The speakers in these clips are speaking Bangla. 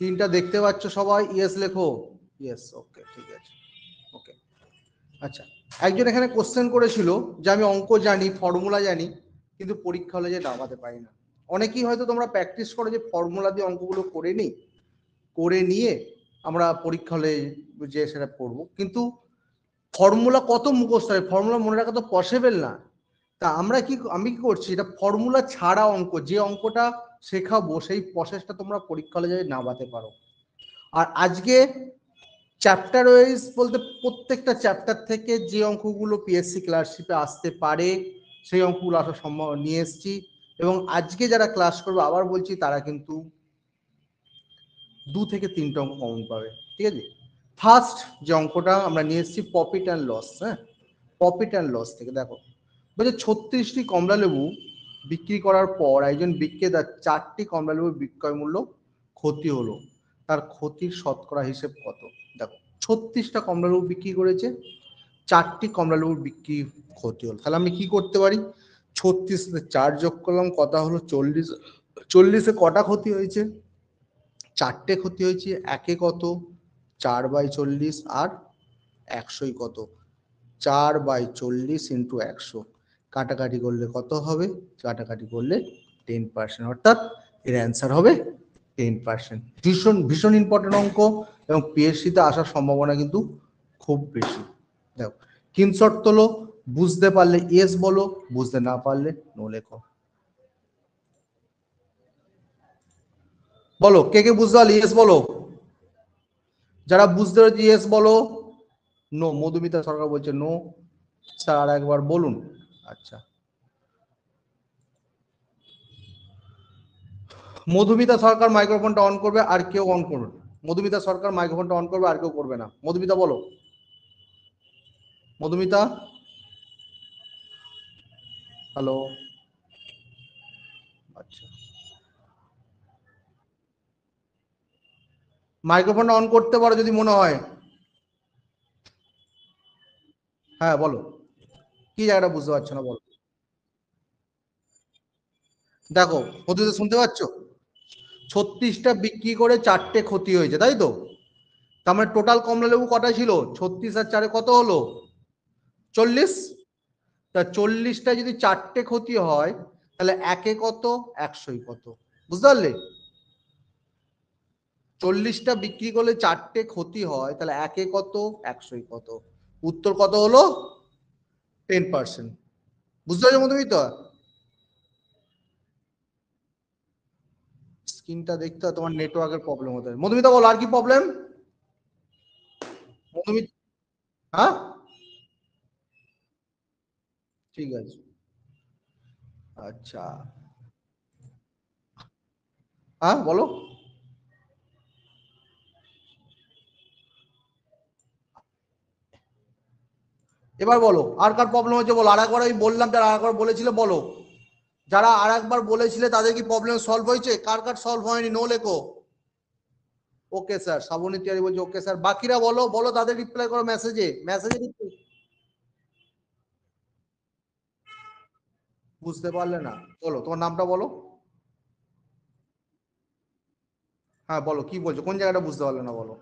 স্ক্রিনটা দেখতে পাচ্ছ সবাই? ইয়েস লেখো। ইয়েস, ওকে, ঠিক আছে। ওকে, আচ্ছা, একজন এখানে কোশ্চেন করেছিল যে আমি অঙ্ক জানি, ফর্মুলা জানি, কিন্তু পরীক্ষা হলে যে নামাতে পারি না। অনেকেই হয়তো তোমরা প্র্যাকটিস করো যে ফর্মুলা দিয়ে অঙ্কগুলো করে নিই, করে নিয়ে আমরা পরীক্ষা হলে যে সেটা পড়বো, কিন্তু ফর্মুলা কত মুখস্থ হয়, ফর্মুলা মনে রাখা তো পসিবল না। তা আমি কি করছি, এটা ফর্মুলা ছাড়া অঙ্ক, যে অঙ্কটা শেখাবো সেই প্রসেসটা তোমরা পরীক্ষা হলে যদি নামাতে পারো। আর আজকে চ্যাপ্টার ওয়াইজ বলতে প্রত্যেকটা চ্যাপ্টার থেকে যে অঙ্কগুলো পিএসসি ক্লাসশিপে আসতে পারে সেই অঙ্কগুলো আসার সম্ভব নিয়ে এসেছি। এবং আজকে যারা ক্লাস করবে আবার বলছি তারা কিন্তু 2 থেকে 3টে অঙ্ক কমন পাবে, ঠিক আছে। ফার্স্ট যে অঙ্কটা আমরা নিয়ে এসেছি প্রফিট অ্যান্ড লস। হ্যাঁ, প্রফিট অ্যান্ড লস থেকে দেখো, বলছে 36টি কমলা লেবু বিক্রি করার পর একজন বিক্রেতার 4টি কমলা লেবুর বিক্রয় মূল্য ক্ষতি হলো, তার ক্ষতির শতকরা হিসেব কত? দেখো, 36টা কমলা লেবু বিক্রি করেছে, 4টি কমলা লেবুর বিক্রি ক্ষতি হলো, তাহলে আমি কি করতে পারি? 36 4 যোগ করলাম, কত হলো? 40। 40-এ কটা ক্ষতি হয়েছে? 4টে ক্ষতি হয়েছে। একে কত? 4/40। আর 100ই কত? 4/40 ইন্টু 100। কাটাকাটি করলে কত হবে? কাটাকাটি করলে 10%, অর্থাৎ এর অ্যান্সার হবে 10%। ভীষণ ভীষণ ইম্পর্টেন্ট অঙ্ক এবং পিএসসিতে আসার সম্ভাবনা কিন্তু খুব বেশি। দেখো, স্ক্রিনশট তোলো, বুঝতে পারলে ইয়েস বলো, বুঝতে না পারলে নো লেখো। বলো কে কে বুঝতে পারলে ইয়েস বলো, যারা বুঝতে পেরেছি ইয়েস বলো। নো, মধুমিতা সরকার বলছে নো। স্যার আর একবার বলুন। আচ্ছা, মধুমিতা সরকার মাইক্রোফোনটা অন করবে, আর কেউ অন করবে। মধুমিতা সরকার মাইক্রোফোনটা অন করবে, আর কেউ করবে না। মধুমিতা বলো, মধুমিতা। হ্যালো। আচ্ছা, মাইক্রোফোনটা অন করতে পারো যদি মনে হয়। হ্যাঁ বলো, কি জায়গাটা বুঝতে পারছো না বলো। দেখো, মধুমিতা শুনতে পাচ্ছ? 36টা বিক্রি করে 4টে ক্ষতি হয়েছে, তাই তো? তার মানে টোটাল কমলা লেবু কটা ছিল? 36 আর 4-এ কত হলো? 40। তা 40টা যদি 4টে ক্ষতি হয়, তাহলে একে কত? 100ই কত? বুঝতে পারলে? 40টা বিক্রি করলে 4টে ক্ষতি হয়, তাহলে একে কত? 100ই কত? উত্তর কত হলো? 10%। বুঝতে পারছো মধুমিতা? স্ক্রিনটা দেখতে হয়, তোমার নেটওয়ার্কের প্রবলেম হতে পারে। মধুমিতা বলো, আর কি প্রবলেম? মধুমিতা, হ্যাঁ ঠিক আছে। আচ্ছা, হ্যাঁ বলো। এবার বলো আর কার প্রবলেম হচ্ছে বলো। আর একবার আমি বললাম, যারা আর একবার বলেছিল বলো। যারা আর একবার বলেছিলে তাদের কি প্রবলেম সলভ হয়েছে? কার কার সলভ হয়নি নো লেখো। ওকে স্যার, শ্রাবণী তিয়ারি বলছে ওকে স্যার। বাকিরা বলো, বলো তাদের রিপ্লাই করো মেসেজে, মেসেজে। বুঝতে পারলে না? বলো তোমার নামটা বলো। হ্যাঁ বলো, কি বলছো, কোন জায়গাটা বুঝতে পারলে না বলো।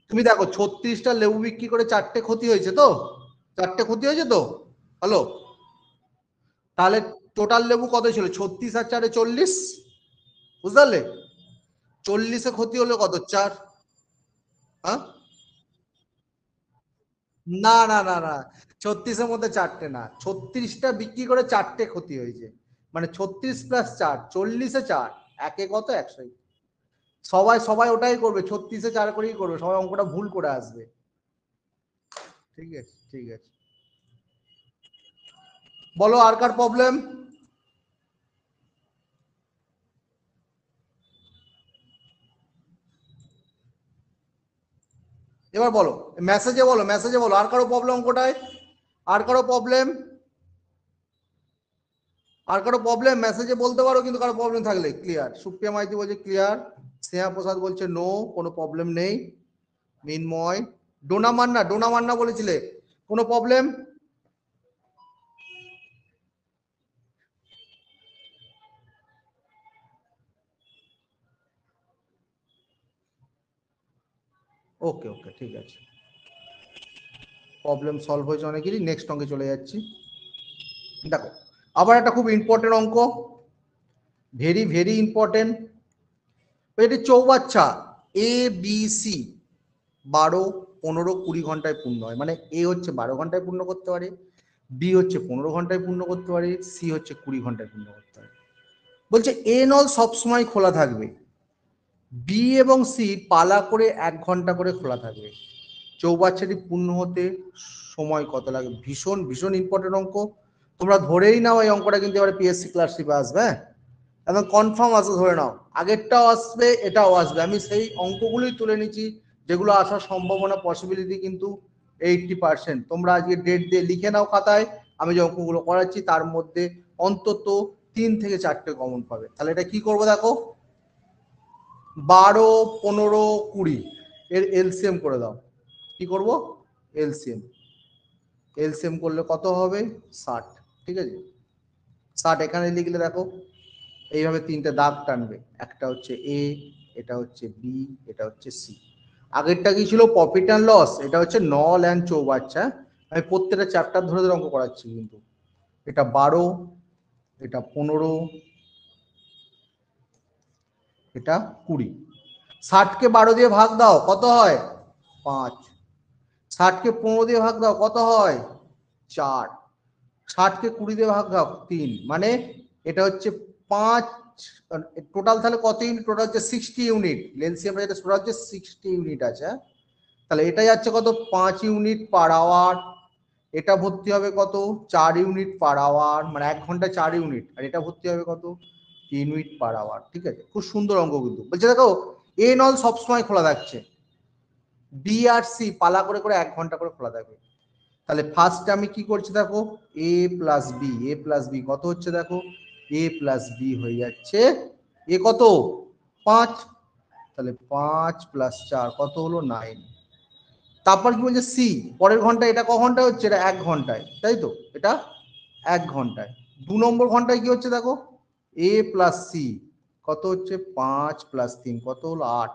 তুমি দেখো, 36টা লেবু বিক্রি করে 4টে ক্ষতি হয়েছে তো? 4টে ক্ষতি হয়েছে তো? হ্যালো, তাহলে টোটাল লেবু কত ছিল? 36 আর 4-এ 40। বুঝতে পারলে? 40-এ ক্ষতি হলো কত? 4। হ্যাঁ, না না না না, 36-এর মধ্যে 4টে না, 36টা বিক্রি করে 4টে ক্ষতি হয়েছে, মানে 36 প্লাস 4, 40-এ 4, একে কত? 100। সবাই সবাই ওটাই করবে, 36-এ 4 করেই করবে, সবাই অঙ্কটা ভুল করে আসবে। ঠিক আছে, ঠিক আছে। বলো আর কার প্রবলেম। এবার বলো, মেসেজে বলো, মেসেজে বলো আর কারো প্রবলেম অঙ্কটায়। আর কারো প্রবলেম? আর কারো প্রবলেম মেসেজে বলতে পারো, কিন্তু কারো প্রবলেম থাকলে ক্লিয়ার। সুপ্রিয়া মাইতি বলছে ক্লিয়ার। স্নেহা প্রসাদ বলছে নো, কোনো প্রবলেম নেই। মিনময়, ডোনা মান্না, ডোনা মান্না বলেছিলে কোনো প্রবলেম? ওকে ওকে ঠিক আছে, প্রবলেম সলভ হয়েছে অনেকেরই। নেক্সট অঙ্কে চলে যাচ্ছি। দেখো আবার একটা খুব ইম্পর্টেন্ট অঙ্ক, ভেরি ভেরি ইম্পর্টেন্ট। এটি চৌবাচ্চা এ বি সি 12, 15, 20 ঘন্টায় পূর্ণ হয়। মানে এ হচ্ছে 12 ঘন্টায় পূর্ণ করতে পারে, বি হচ্ছে 15 ঘন্টায় পূর্ণ করতে পারে, সি হচ্ছে 20 ঘন্টায় পূর্ণ করতে পারে। বলছে এ নল সবসময় খোলা থাকবে, বি এবং সি পালা করে 1 ঘন্টা করে খোলা থাকবে। চৌবাচ্চাটি পূর্ণ হতে সময় কত লাগে? ভীষণ ভীষণ ইম্পর্টেন্ট অঙ্ক। তোমরা ধরেই নাও এই অঙ্কটা কিন্তু এবারে পিএসসি ক্লাসশিপে আসবে। হ্যাঁ, একদম কনফার্ম আসবে, ধরে নাও। আগেরটাও আসবে, এটাও আসবে। আমি সেই অঙ্কগুলোই তুলে নিচ্ছি যেগুলো আসার সম্ভাবনা, পসিবিলিটি কিন্তু 80%। তোমরা আজকে ডেট দিয়ে লিখে নাও খাতায়, আমি যে অঙ্কগুলো করাচ্ছি তার মধ্যে অন্তত 3 থেকে 4টে কমন পাবে। তাহলে এটা কি করবো দেখো, 12, 15, 20 এর এলসিএম করে দাও। কি করব? এলসিএম। এলসিএম করলে কত হবে? 60। ঠিক আছে, 60 এখানে লিখলে দেখো এইভাবে 3টে দাগ টানবে, একটা হচ্ছে এ, এটা হচ্ছে বি, এটা হচ্ছে সি। আগেরটা কি ছিল? Profit and loss. এটা হচ্ছে নল অ্যান্ড চৌবাচ্চা। আমি প্রত্যেকটা চ্যাপ্টার ধরে ধরে অঙ্ক করাচ্ছি কিন্তু। এটা 12, এটা 15, এটা 20। 60কে 12 দিয়ে ভাগ দাও, কত হয়? 5। 60কে 15 দিয়ে ভাগ দাও, কত হয়? 4। 60কে 20 দিয়ে ভাগ দাও, 3। মানে এটা হচ্ছে 5। টোটাল তাহলে কত ইউনিট? টোটাল হচ্ছে 60 ইউনিট। এলসিএম এটা টোটাল হচ্ছে 60 ইউনিট আছে। তাহলে এটা যাচ্ছে কত? 5 ইউনিট পার আওয়ার। এটা ভর্তি হবে কত? 4 ইউনিট পার আওয়ার, মানে 1 ঘন্টায় 4 ইউনিট। আর এটা ভর্তি হবে কত? 3 ইউনিট পার আওয়ার। ঠিক আছে, খুব সুন্দর অঙ্ক কিন্তু। বলছে দেখো এ নল সবসময় খোলা থাকছে, বি আর সি পালা করে করে 1 ঘন্টা করে খোলা থাকবে। তাহলে ফার্স্টে আমি কি করছি দেখো, এ প্লাস বি, এ প্লাস বি কত হচ্ছে দেখো, এ প্লাস বি হয়ে যাচ্ছে এ কত? 5। তাহলে 5 প্লাস 4 কত হলো? 9। তারপর কি বলছে সি, পরের ঘন্টায়। এটা ক ঘন্টায় হচ্ছে? এটা 1 ঘন্টায়, তাই তো? এটা 1 ঘন্টায়। 2 নম্বর ঘন্টায় কি হচ্ছে দেখো, এ প্লাস সি কত হচ্ছে? 5 প্লাস 3 কত হলো? 8।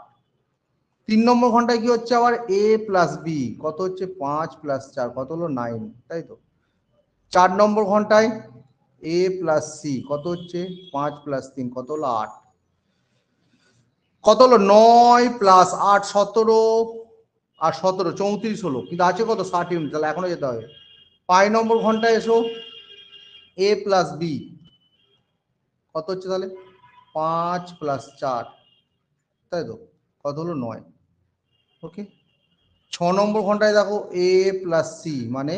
3 নম্বর ঘন্টায় কি হচ্ছে আবার? এ প্লাস বি কত হচ্ছে? 5 প্লাস 4 কত হলো? 9, তাই তো? 4 নম্বর ঘন্টায় এ প্লাস সি কত হচ্ছে? 5 প্লাস 3 কত হলো? 8। কত হলো? 9 প্লাস 8 17, আর 17 34 হলো। কিন্তু আছে কত? 60 ইউনিট। তাহলে এখনো যেতে হবে। 5 নম্বর ঘন্টায় এসো, এ প্লাস বি কত হচ্ছে তাহলে? 5 প্লাস 4, তাই তো? কত হলো? 9। ওকে। 6 নম্বর ঘন্টায় দেখো, এ প্লাস সি মানে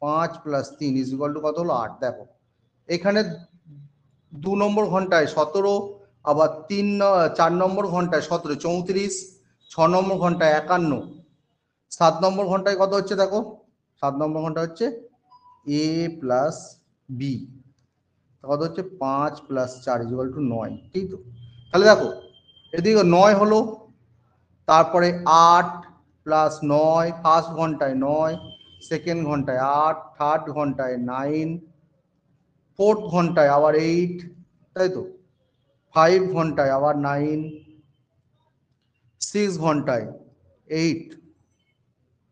5 প্লাস 3 ইজ ইকুয়াল টু কত হলো? 8। দেখো এখানে 2 নম্বর ঘন্টায় 17, আবার 4 নম্বর ঘন্টায় 17 34, 6 নম্বর ঘন্টায় 51, 7 নম্বর ঘন্টায় কত হচ্ছে দেখো, 7 নম্বর ঘন্টা হচ্ছে এ প্লাস বি কত হচ্ছে? 5 প্লাস 4 ইজ ইকুয়াল টু 9। ঠিক তো? তাহলে দেখো এদিকে 9 হলো, তারপরে 8 প্লাস 9 ফার্স্ট ঘন্টায় 9, সেকেন্ড ঘন্টায় 8, থার্ড ঘন্টায় 9, ফোর্থ ঘন্টায় আবার 8, তাই তো? 5 ঘন্টায় আবার 9, 6 ঘন্টায় 8,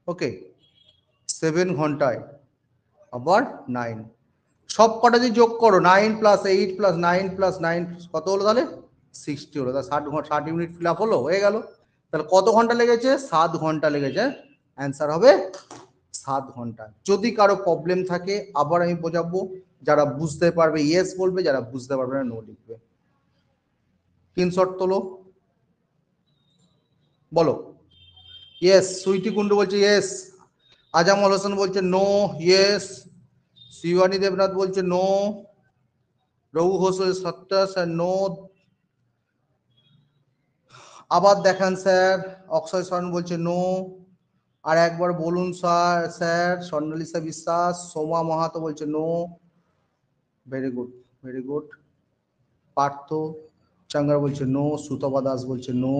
ওকে, 7 ঘন্টায় আবার 9। সব কটা যদি যোগ করো, 9 প্লাস 8 প্লাস 9 প্লাস 9 কত হলো তাহলে? 60 হলো। তা 60 ইউনিট ফিল আপ হলো, হয়ে গেল। তাহলে কত ঘন্টা লেগেছে? 7 ঘন্টা লেগেছে। অ্যান্সার হবে 7 ঘন্টা। যদি কারো প্রবলেম থাকে আবার আমি বোঝাবো, যারা বুঝতে পারবে ইয়েস বলবে, যারা বুঝতে পারবে না নো লিখবে। স্ক্রিনশট তোলো, বলো ইয়েস। সুইটি কুন্ডু বলছে ইয়েস। আজামল হোসেন বলছে নো। ইয়েস। শিবানী দেবনাথ বলছে নো। রঘু ঘোষ সত্য স্যার নো। আবার দেখান স্যার। অক্ষয় সরেন বলছে নো। আর একবার বলুন স্যার। স্যার স্বর্ণালিসা বিশ্বাস, সোমা মাহাতো বলছে no. Very good, very good. Partha Changar বলছে নো। সুতপা দাস বলছে নো।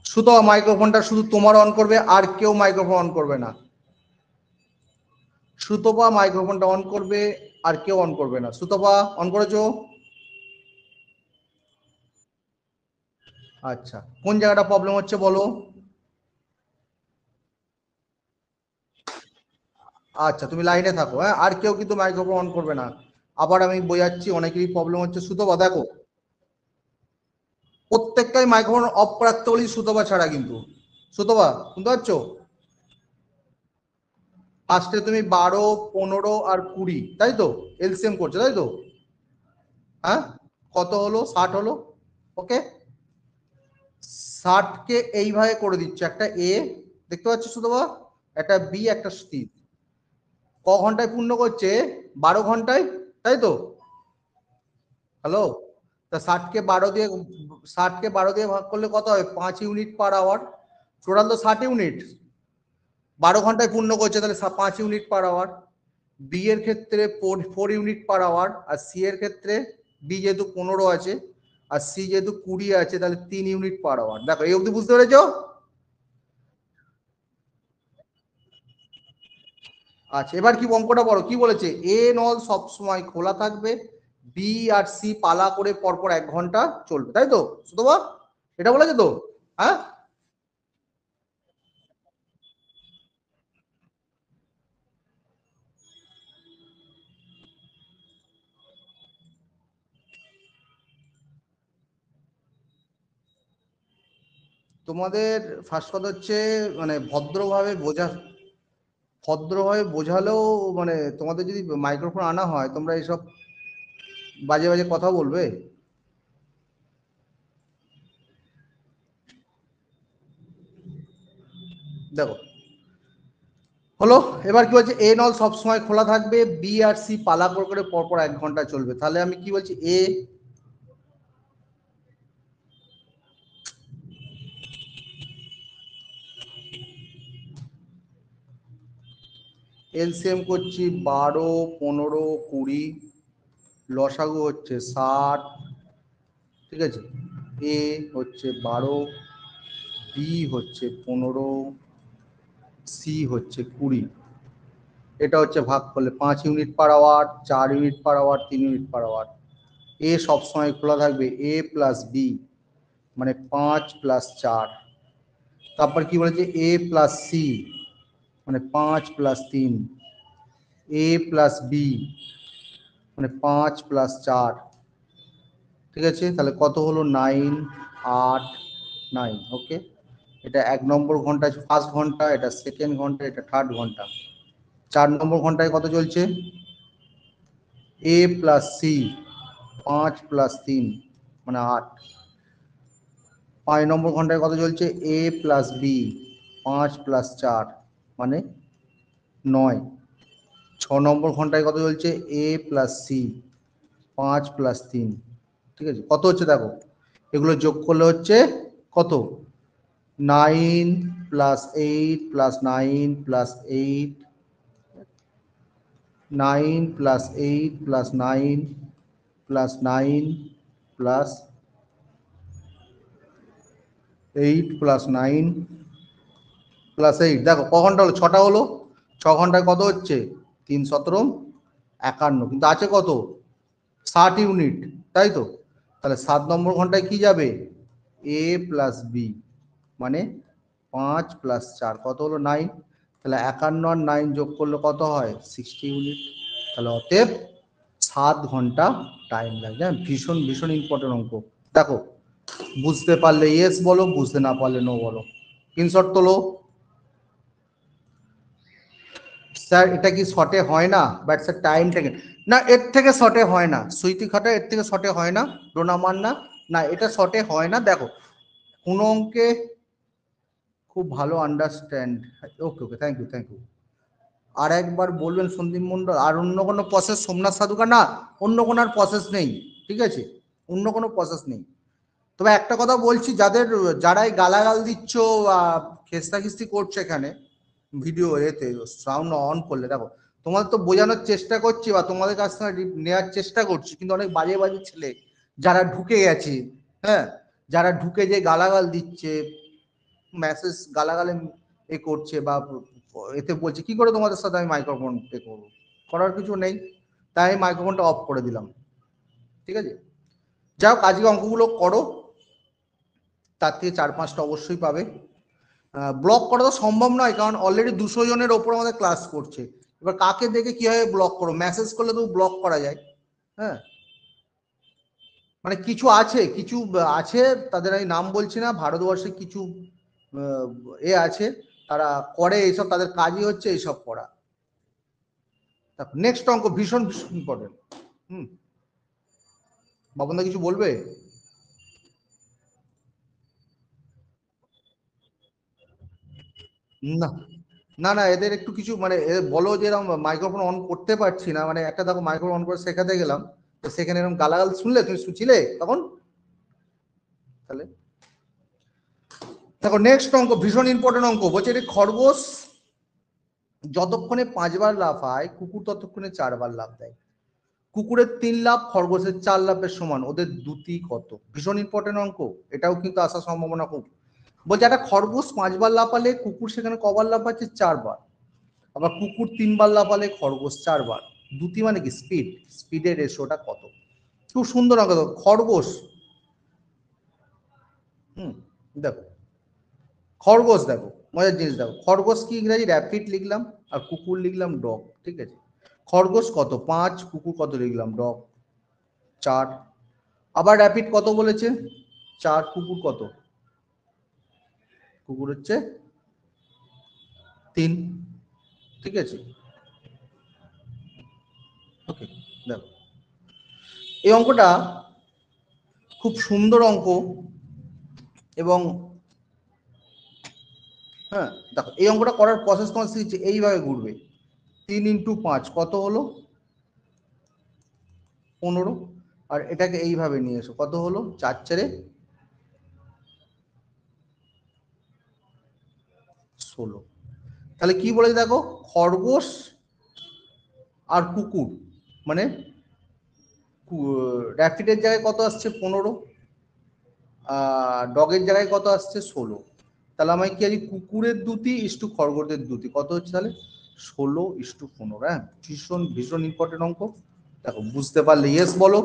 সুতপা মাইক্রোফোনটা শুধু তোমার অন করবে, আর কেউ মাইক্রোফোন অন করবে না। সুতপা মাইক্রোফোনটা অন করবে, আর কেউ অন করবে না। সুতপা অন করেছো? আচ্ছা, কোন জায়গাটা প্রবলেম হচ্ছে বলো। আচ্ছা তুমি লাইনে থাকো, হ্যাঁ, আর কেউ কিন্তু মাইক্রোফোন অন করবে না। আবার আমি বোঝাচ্ছি, অনেকেরই প্রবলেম হচ্ছে। সুতপা দেখো, প্রত্যেকটাই মাইক্রোফোন অফ রাখতে বলি, সুতপা ছাড়া কিন্তু। সুতপা শুনতে পাচ্ছ? ফার্স্টে তুমি 12, 15 আর 20, তাই তো এলসিএম করছো, তাই তো? হ্যাঁ, কত হলো? 60 হলো। ওকে, 60 কে এইভাবে করে দিচ্ছ, একটা এ দেখতে পাচ্ছ সুতপা, একটা বি, একটা সি। ক ঘন্টায় পূর্ণ করছে? 12 ঘন্টায়, তাই তো? হ্যালো, তা 60 কে 12 দিয়ে ভাগ করলে কত হয়? 5 ইউনিট পার আওয়ার। টোটাল তো 60 ইউনিট, 12 ঘন্টায় পূর্ণ করছে, তাহলে 5 ইউনিট পার আওয়ার। বি এর ক্ষেত্রে 4 ইউনিট পার আওয়ার, আর সি এর ক্ষেত্রে বি যেহেতু 15 আছে আর সি যেহেতু 20 আছে, তাহলে 3 ইউনিট পার আওয়ার। দেখো এই অবধি বুঝতে পেরেছো? আচ্ছা, এবার কি অঙ্কটা বলো, কি বলেছে? এ নল সব সময় খোলা থাকবে, বি আর সি পালা করে পরপর 1 ঘন্টা চলবে, তাই তো সুতবা? এটা বলেছে তো? হ্যাঁ, তোমাদের ফার্স্ট কথা হচ্ছে, মানে ভদ্রভাবে বোঝালেও, মানে তোমাদের যদি মাইক্রোফোন আনা হয়, তোমরা এইসব বাজে বাজে কথা বলবে? দেখো হলো, এবার কি বলছে? এ নল সবসময় খোলা থাকবে, বি আর সি পালা করে করে পরপর 1 ঘন্টা চলবে। তাহলে আমি কি বলছি? এ এলসিএম করছি 12, 15, 20, লসাগু হচ্ছে 60, ঠিক আছে? এ হচ্ছে 12, বি হচ্ছে 15, সি হচ্ছে 20। এটা হচ্ছে ভাগ করলে 5 unit per hour, 4 unit per hour, 3 unit per hour. এ সবসময় খোলা থাকবে, এ প্লাস বি মানে 5 + 4। তারপর কি বলেছে? এ প্লাস সি মানে 5 + 3, এ প্লাস বি মানে 5 + 4, ঠিক আছে? তাহলে কত হলো? 9, 8, 9। ওকে, এটা 1 নম্বর ঘন্টা, ফার্স্ট ঘন্টা, এটা সেকেন্ড ঘন্টা, এটা থার্ড ঘন্টা। 4 নম্বর ঘন্টায় কত চলছে? এ প্লাস সি 5 + 3 মানে 8। 5 নম্বর ঘন্টায় কত চলছে? এ প্লাস বি 5 + 4 মানে 9। 6 নম্বর ঘন্টায় কত চলছে? এ প্লাস সি 5 + 3, ঠিক আছে? কত হচ্ছে দেখো, এগুলো যোগ করলে হচ্ছে কত? 9 + 8 + 9 + 8, 9 + 8 + 9 + 8 + 9 + 8, দেখো ক ঘন্টা হলো? 6টা হলো। 6 ঘন্টায় কত হচ্ছে? 3 × 17 = 51, কিন্তু আছে কত? 60 ইউনিট, তাই তো? তাহলে 7 নম্বর ঘন্টায় কি যাবে? এ প্লাস বি মানে 5 + 4 কত হলো? 9। তাহলে 51 আর 9 যোগ করলে কত হয়? 60 ইউনিট। তাহলে অতএব 7 ঘন্টা টাইম লাগবে। হ্যাঁ, ভীষণ ভীষণ ইম্পর্টেন্ট অঙ্ক। দেখো, বুঝতে পারলে ইয়েস বলো, বুঝতে না পারলে নো বলো। স্ক্রিনশট তোলো। স্যার এটা কি শর্টে হয় না? বাট স্যার টাইম টেকেন না, এর থেকে শর্টে হয় না। সুইটি খাটা এর থেকে শর্টে হয় না, ডোনামান না, না এটা শর্টে হয় না। দেখো কোনো অঙ্কে খুব ভালো understand. Okay okay, thank you thank you. আর একবার বলবেন সন্দীপ মন্ডল, আর অন্য কোনো প্রসেস সোমনাথ সাধুকা না, অন্য কোনো আর প্রসেস নেই, ঠিক আছে? অন্য কোনো প্রসেস নেই। তবে একটা কথা বলছি, যারাই গালাগাল দিচ্ছ বা খেস্তা খিস্তি করছো এখানে ভিডিও এতে সাউন্ড অন করলে, দেখো তোমাদের তো বোঝানোর চেষ্টা করছি বা তোমাদের কাছ থেকে নেওয়ার চেষ্টা করছি, কিন্তু অনেক বাজে বাজে ছেলে যারা ঢুকে গেছে, হ্যাঁ, যারা ঢুকে যে গালাগাল দিচ্ছে, মেসেজ গালাগালে এ করছে বা এতে বলছে, কি করে তোমাদের সাথে আমি মাইক্রোফোন এ করবো? করার কিছু নেই, তাই মাইক্রোফোনটা অফ করে দিলাম, ঠিক আছে? যাই হোক, আজকে অঙ্কগুলো করো, তার থেকে 4-5টা অবশ্যই পাবে। ব্লক করা তো সম্ভব নয়, কারণ অলরেডি 200 জনের ওপর আমাদের ক্লাস করছে। এবার কাকে দেখে কিভাবে ব্লক করো, মেসেজ করলে তো ব্লক করা যায়। হ্যাঁ, মানে কিছু আছে তাদের আমি নাম বলছি না, ভারতবর্ষে কিছু এ আছে, তারা করে এইসব, তাদের কাজই হচ্ছে এইসব করা। নেক্সট অঙ্ক ভীষণ ভীষণ ইম্পর্টেন্ট। বাবনদা কিছু বলবে? না না না, এদের একটু কিছু মানে বলো যে এরকম মাইক্রোফোন অন করতে পারছি না, মানে একটা দেখো মাইক্রোফোন অন করে শেখাতে গেলাম, তো সেখানে এরকম গালাগাল শুনলে, তুমি শুনছিলে তখন? তাহলে দেখো নেক্সট অঙ্ক ভীষণ ইম্পর্টেন্ট অঙ্ক, বলছে এটি খরগোশ যতক্ষণে 5 বার লাফায় কুকুর ততক্ষণে 4 বার লাফ দেয়। কুকুরের 3 লাফ খরগোশের 4 লাফের সমান, ওদের দ্যুতি কত? ভীষণ ইম্পর্টেন্ট অঙ্ক, এটাও কিন্তু আসার সম্ভাবনা খুব। বলছে একটা খরগোশ 5 বার লাফালে কুকুর সেখানে কবার লাফাচ্ছে? 4 বার। আবার কুকুর 3 বার লাফালে খরগোশ 4 বার। দ্যুতি মানে কি? স্পিড, স্পিডের রেশিওটা কত? খুব সুন্দর অঙ্ক। খরগোশ, দেখো খরগোশ, দেখো মজার জিনিস, দেখো খরগোশ কি ইংরাজি র্যাপিড লিখলাম, আর কুকুর লিখলাম ডগ, ঠিক আছে। খরগোশ কত? 5, কুকুর কত লিখলাম? ডগ 4। আবার র্যাপিড কত বলেছে? 4, কুকুর কত? কুকুর হচ্ছে 3, ঠিক আছে। ওকে, দেখো এই অঙ্কটা খুব সুন্দর অঙ্ক, এবং হ্যাঁ দেখো এই অঙ্কটা করার প্রসেস তোমার শিখছে, এইভাবে ঘুরবে। 3 × 5 কত হলো? 15। আর এটাকে এইভাবে নিয়ে এসো, কত হলো? 4 × 4 = 16। তাহলে কি বলেছে দেখো, খরগোশ আর কুকুর মানে র্যাপিডের জায়গায় কত আসছে? 15। ডগের জায়গায় কত আসছে? 16। তাহলে আমি কি আছি? কুকুরের দ্যুতি ইস্টু খরগোশের দ্যুতি কত হচ্ছে তাহলে? 16:15। হ্যাঁ, ভীষণ ভীষণ ইম্পর্টেন্ট অঙ্ক। দেখো বুঝতে পারলে ইয়েস বলো,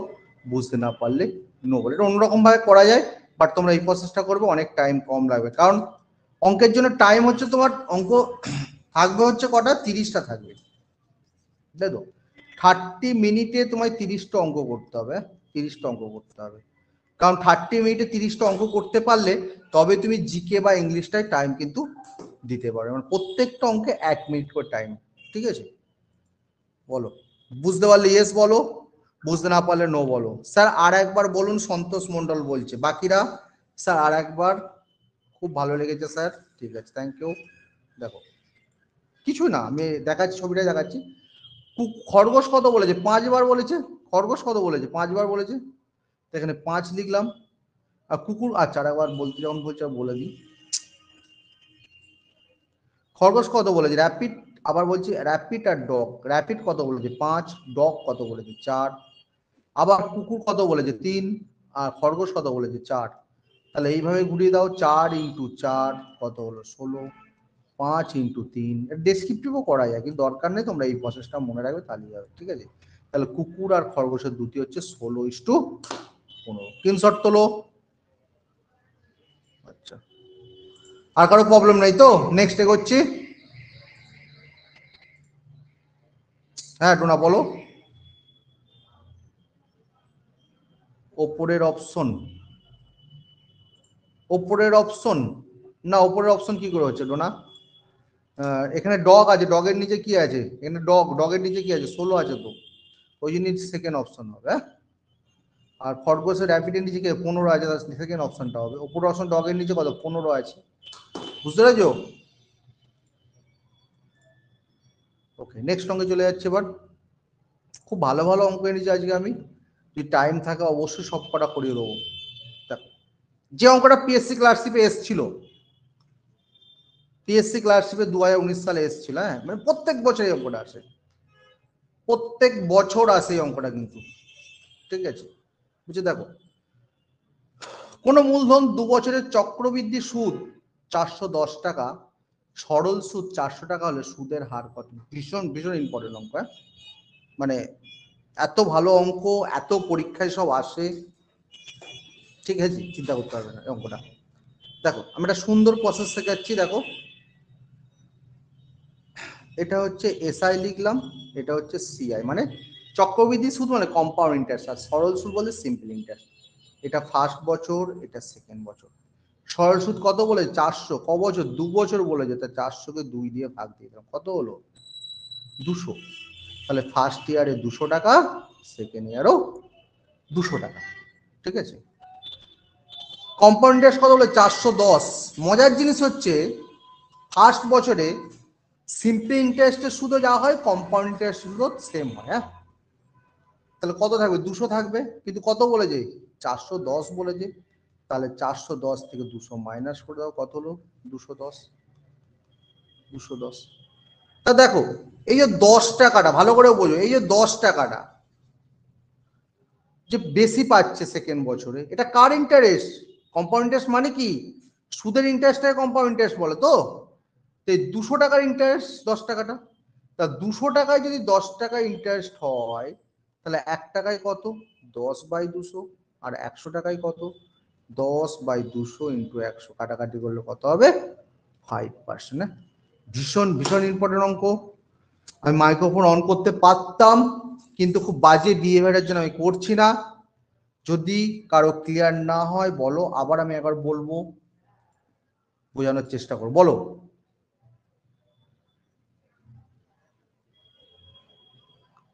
বুঝতে না পারলে নো বলো। এটা অন্যরকম ভাবে করা যায়, বাট তোমরা এই প্রসেসটা করবে, অনেক টাইম কম লাগবে। কারণ অঙ্কের জন্য টাইম হচ্ছে তোমার, অঙ্ক থাকবে হচ্ছে কটা? 30টা থাকবে, দেখো 30 মিনিটে তোমায় 30টা অঙ্ক করতে হবে। 30টা অঙ্ক করতে হবে, কারণ 30 মিনিটে 30টা অঙ্ক করতে পারলে তবে তুমি জিকে বা ইংলিশটায় টাইম কিন্তু দিতে পারবে, মানে প্রত্যেকটা অঙ্কে 1 মিনিট করে টাইম, ঠিক আছে। বলো বুঝতে পারলে ইয়েস বলো, বুঝতে না পারলে নো বলো। স্যার আর একবার বলুন, সন্তোষ মন্ডল বলছে। বাকিরা স্যার আর একবার, খুব ভালো লেগেছে স্যার, ঠিক আছে, থ্যাংক ইউ। দেখো কিছু না, আমি দেখাচ্ছি, ছবিটা দেখাচ্ছি। খরগোশ কত বলেছে? 5 বার বলেছে। খরগোশ কত বলেছে? 5 বার বলেছে, এখানে 5 লিখলাম। আর কুকুর, আচ্ছা আর একবার বলতে যখন বলছে বলে দিই। খরগোশ কত বলেছে? র্যাপিড, আবার বলছি র্যাপিড আর ডগ। র্যাপিড কত বলেছে? 5। ডগ কত বলেছে? 4। আবার কুকুর কত বলেছে? 3। আর খরগোশ কত বলেছে? 4। তাহলে এইভাবে ঘুরিয়ে দাও, 4 × 4 কত হলো? 16। 5 × 3, ডেসক্রিপটিভও করা যায়, কিন্তু দরকার নেই, তোমরা এই প্রসেসটা মনে রাখবে তাহলেই হবে, ঠিক আছে। তাহলে কুকুর আর খরগোশের দ্যুতি হচ্ছে 16:15। স্ক্রিনশট তোলো। আচ্ছা, আর কারো প্রবলেম নাই তো? নেক্সট এগোচ্ছি। হ্যাঁ টোনা বলো। ওপরের অপশন, ওপরের অপশন না, ওপরের অপশন কি করে হচ্ছে ডোনা? এখানে ডগ আছে, ডগের নিচে কি আছে? এখানে ডগ, ডগের নিচে কি আছে? 16 আছে তো, ওই জন্য সেকেন্ড অপশন হবে। হ্যাঁ, আর খরগোশের র্যাপিডের নিচে কি 15 আছে, সেকেন্ড অপশনটা হবে। ওপরের অপশন ডগের নিচে কত? 15 আছে, বুঝতে পেরেছো? ওকে, নেক্সট অঙ্কে চলে যাচ্ছে এবার। খুব ভালো ভালো অঙ্ক এনেছি আজকে আমি, যদি টাইম থাকে অবশ্যই সব কটা করিয়ে দেবো। দেখো যে অঙ্কটা পিএসসি ক্লার্কশিপে এসছিল, পিএসসি ক্লার্কশিপে 2019 সালে এসেছিল, হ্যাঁ, মানে প্রত্যেক বছর এই অঙ্কটা আসে, প্রত্যেক বছর আসে এই অঙ্কটা কিন্তু, ঠিক আছে। বুঝে দেখো, কোন মূলধন 2 বছরের চক্রবৃদ্ধি সুদ 410 টাকা, সরল সুদ 400 টাকা হলে সুদের হার কত? ভীষণ ভীষণ ইম্পর্টেন্ট অঙ্ক, হ্যাঁ, মানে এত ভালো অঙ্ক, এত পরীক্ষায় সব আসে, ঠিক আছে, চিন্তা করতে হবে না এই অঙ্কটা। দেখো আমি একটা সুন্দর প্রসেস শেখাচ্ছি, দেখো এটা হচ্ছে এসআই লিখলাম, এটা হচ্ছে সিআই, মানে চক্রবৃদ্ধি সুদ মানে কম্পাউন্ড ইন্টারেস্ট, আর সরল সুদ বলে সিম্পল ইন্টারেস্ট। এটা ফার্স্ট বছর, এটা সেকেন্ড বছর। সরল সুদ কত বলে 400, ক বছর 2 বছর বলেছে, তা 400 কে 2 দিয়ে ভাগ দিয়ে দিলাম, কত হলো 200। তাহলে ফার্স্ট ইয়ারে 200 টাকা, সেকেন্ড ইয়ারও 200 টাকা, ঠিক আছে। কম্পাউন্ড ইন্টারেস্ট কত বলে 410। মজার জিনিস হচ্ছে ফার্স্ট বছরে সিম্পল ইন্টারেস্টের সুদও যা হয় কম্পাউন্ড ইন্টারেস্ট সুদও সেম হয়। হ্যাঁ, তাহলে কত থাকবে 200 থাকবে, কিন্তু কত বলেছে 410 বলেছে। তাহলে 410 থেকে 200 মাইনাস করে দাও, কত হলো 210। 210। তা দেখো এই যে 10 টাকাটা ভালো করে বোঝো, এই যে 10 টাকাটা যে বেশি পাচ্ছে সেকেন্ড বছরে, এটা কার ইন্টারেস্ট? কম্পাউন্ড ইন্টারেস্ট মানে কি সুদের ইন্টারেস্টটাকে কম্পাউন্ড ইন্টারেস্ট বলে তো। 200 টাকার ইন্টারেস্ট 10 টাকাটা, তা 200 টাকায় যদি 10 টাকা ইন্টারেস্ট হয়, তাহলে 1 টাকায় কত 10/200, আর 100 টাকায় কত 10/200 ইন্টু 100, কাটাকাটি করলে কত হবে 5%। ভীষণ ভীষণ ইম্পর্টেন্ট অঙ্ক। আমি মাইক্রোফোন অন করতে পারতাম, কিন্তু খুব বাজে বিহেভিয়ারের জন্য আমি করছি না। যদি কারো ক্লিয়ার না হয় বলো, আবার আমি একবার বলবো, বোঝানোর চেষ্টা করো, বলো।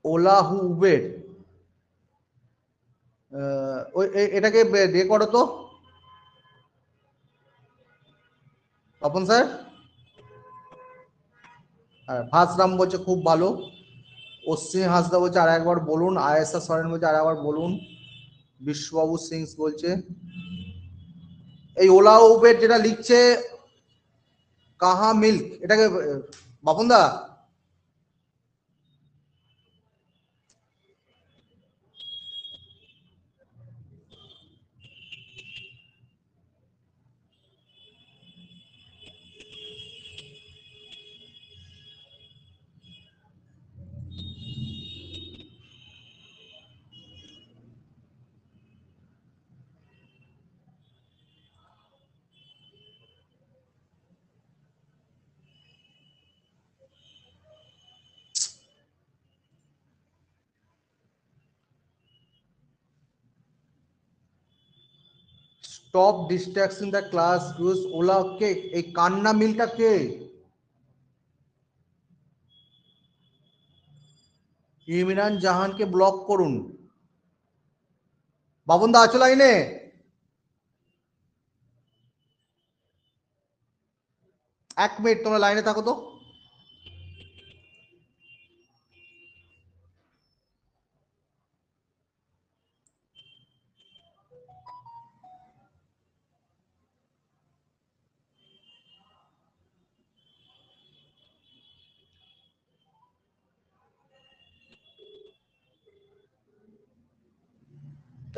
ওলা হু উবের, এটাকে রে করো তো তপন স্যার। ভাসরাম বলছে খুব ভালো, অশ্বিনী হাসদা বলছে আর একবার বলুন, আয়েশা সরেন বলছে আর একবার বলুন, বিশ্ববাবু সিং বলছে। এই ওলা উবের যেটা লিখছে কাহা মিল্ক, এটাকে বাপন দা stop distraction the class use ওলা। কে এই কান্না মিলটা কে? ইমরান জাহানকে ব্লক করুন। বাবন দা আছো লাইনে? এক মিনিট তোমরা লাইনে থাকো তো।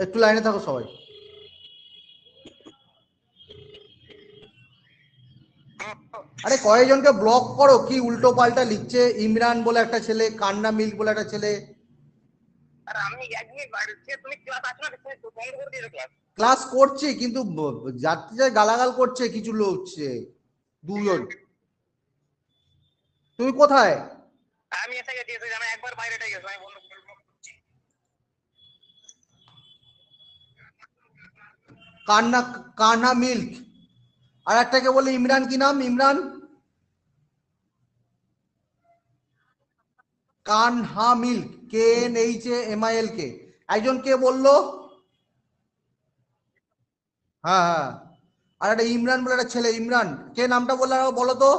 একটু লাইনে থাকো সবাই। আরে কয়েকজনকে ব্লক করো, কি উল্টো পাল্টা লিখছে। ইমরান বলে একটা ছেলে, কান্না মিল্ক বলে একটা ছেলে। ক্লাস করছি কিন্তু যাত্রী যায় গালাগাল করছে কিছু লোক, দুজন। তুমি কোথায়? আমি এসে গেছি, আমি একবার বাইরেটা গেছি, আমি বন্ধ করছি। কান্না, কান্না মিল্ক। আর একটাকে বলে ইমরান, কি নাম ইমরান? Kanha milk, KNHAMILK। একজন কে বললো? হ্যাঁ হ্যাঁ। আর একটা ইমরান বলে একটা ছেলে, ইমরান কে নামটা বললে বলো তো।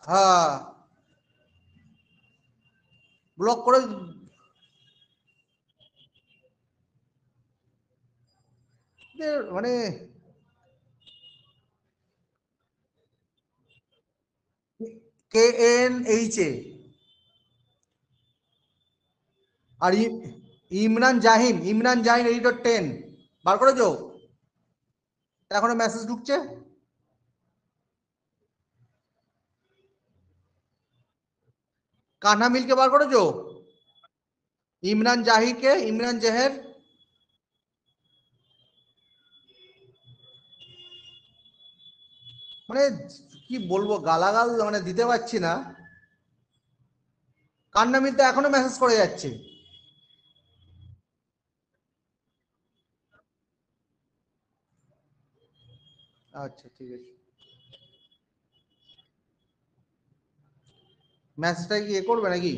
হ্যাঁ, ব্লক করে। মানে KNHA। আর ইমরান জাহিন, ইমরান জাহিন এডিটর 10, বার করেছো? এখনো মেসেজ ঢুকছে। কান্হা মিলকে বার করেছো? ইমরান জাহিকে, ইমরান জাহের। মানে কি বলবো, গালাগাল মানে দিতে পারছি না। কান্না মিলতে এখনো মেসেজ করে যাচ্ছে। আচ্ছা ঠিক আছে, মেসেজটা কি এ করবে নাকি?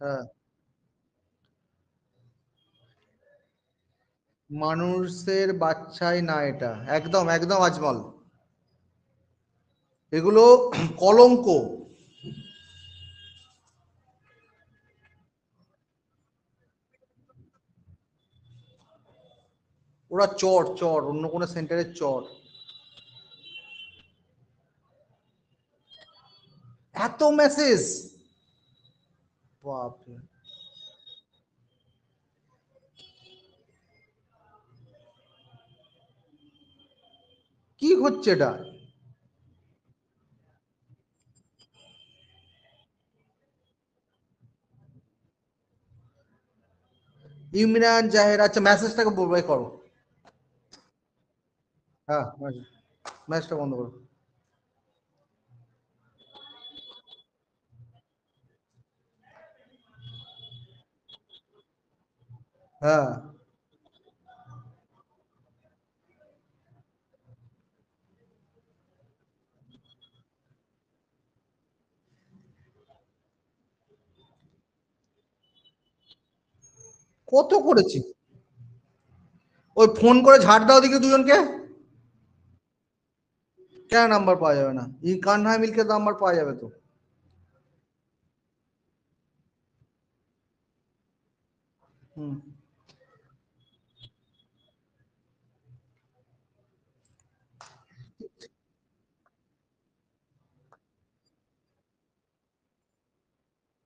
হ্যাঁ, মানুষের বাচ্চাই না এটা, একদম একদম আজমল, এগুলো কলঙ্ক। ওরা চর চর, অন্য কোনো সেন্টারের চর। এত মেসেজ, বাপরে, কি হচ্ছে এটা? ইমরান জাহের, আচ্ছা মেসেজটাকে বলবাই করো। হ্যাঁ, ম্যাচটা বন্ধ করো। হ্যাঁ, কত করেছি? ওই ফোন করে ঝাড় দাও দিকে দুজনকে। কেন নাম্বার পাওয়া যাবে না? ই কান্হা মিলকে নাম্বার পাওয়া যাবে তো। হুম।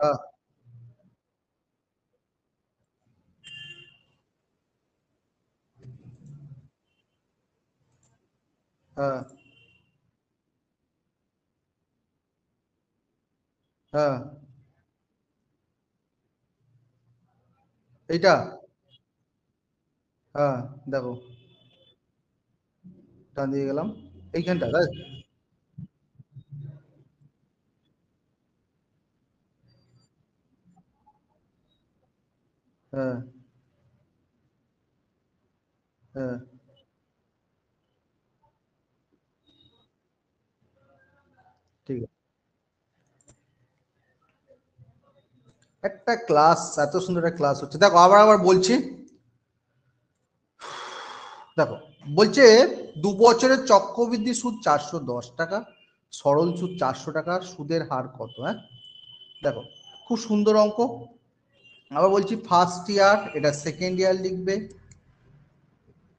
হ্যাঁ, হ্যাঁ, হ্যাঁ, এইটা। হ্যাঁ, দেখো, টান দিয়ে গেলাম এইখানটা, তাই? হ্যাঁ, হ্যাঁ, ঠিক আছে। একটা ক্লাস, এত সুন্দর একটা ক্লাস হচ্ছে, দেখো আবার আবার বলছি। দেখো, বলছে 2 বছরের চক্রবৃদ্ধি সুদ 410 টাকা, সরল সুদ 400 টাকা, সুদের হার কত? হ্যাঁ, দেখো, খুব সুন্দর অঙ্ক। আবার বলছি ফার্স্ট ইয়ার, এটা সেকেন্ড ইয়ার লিখবে।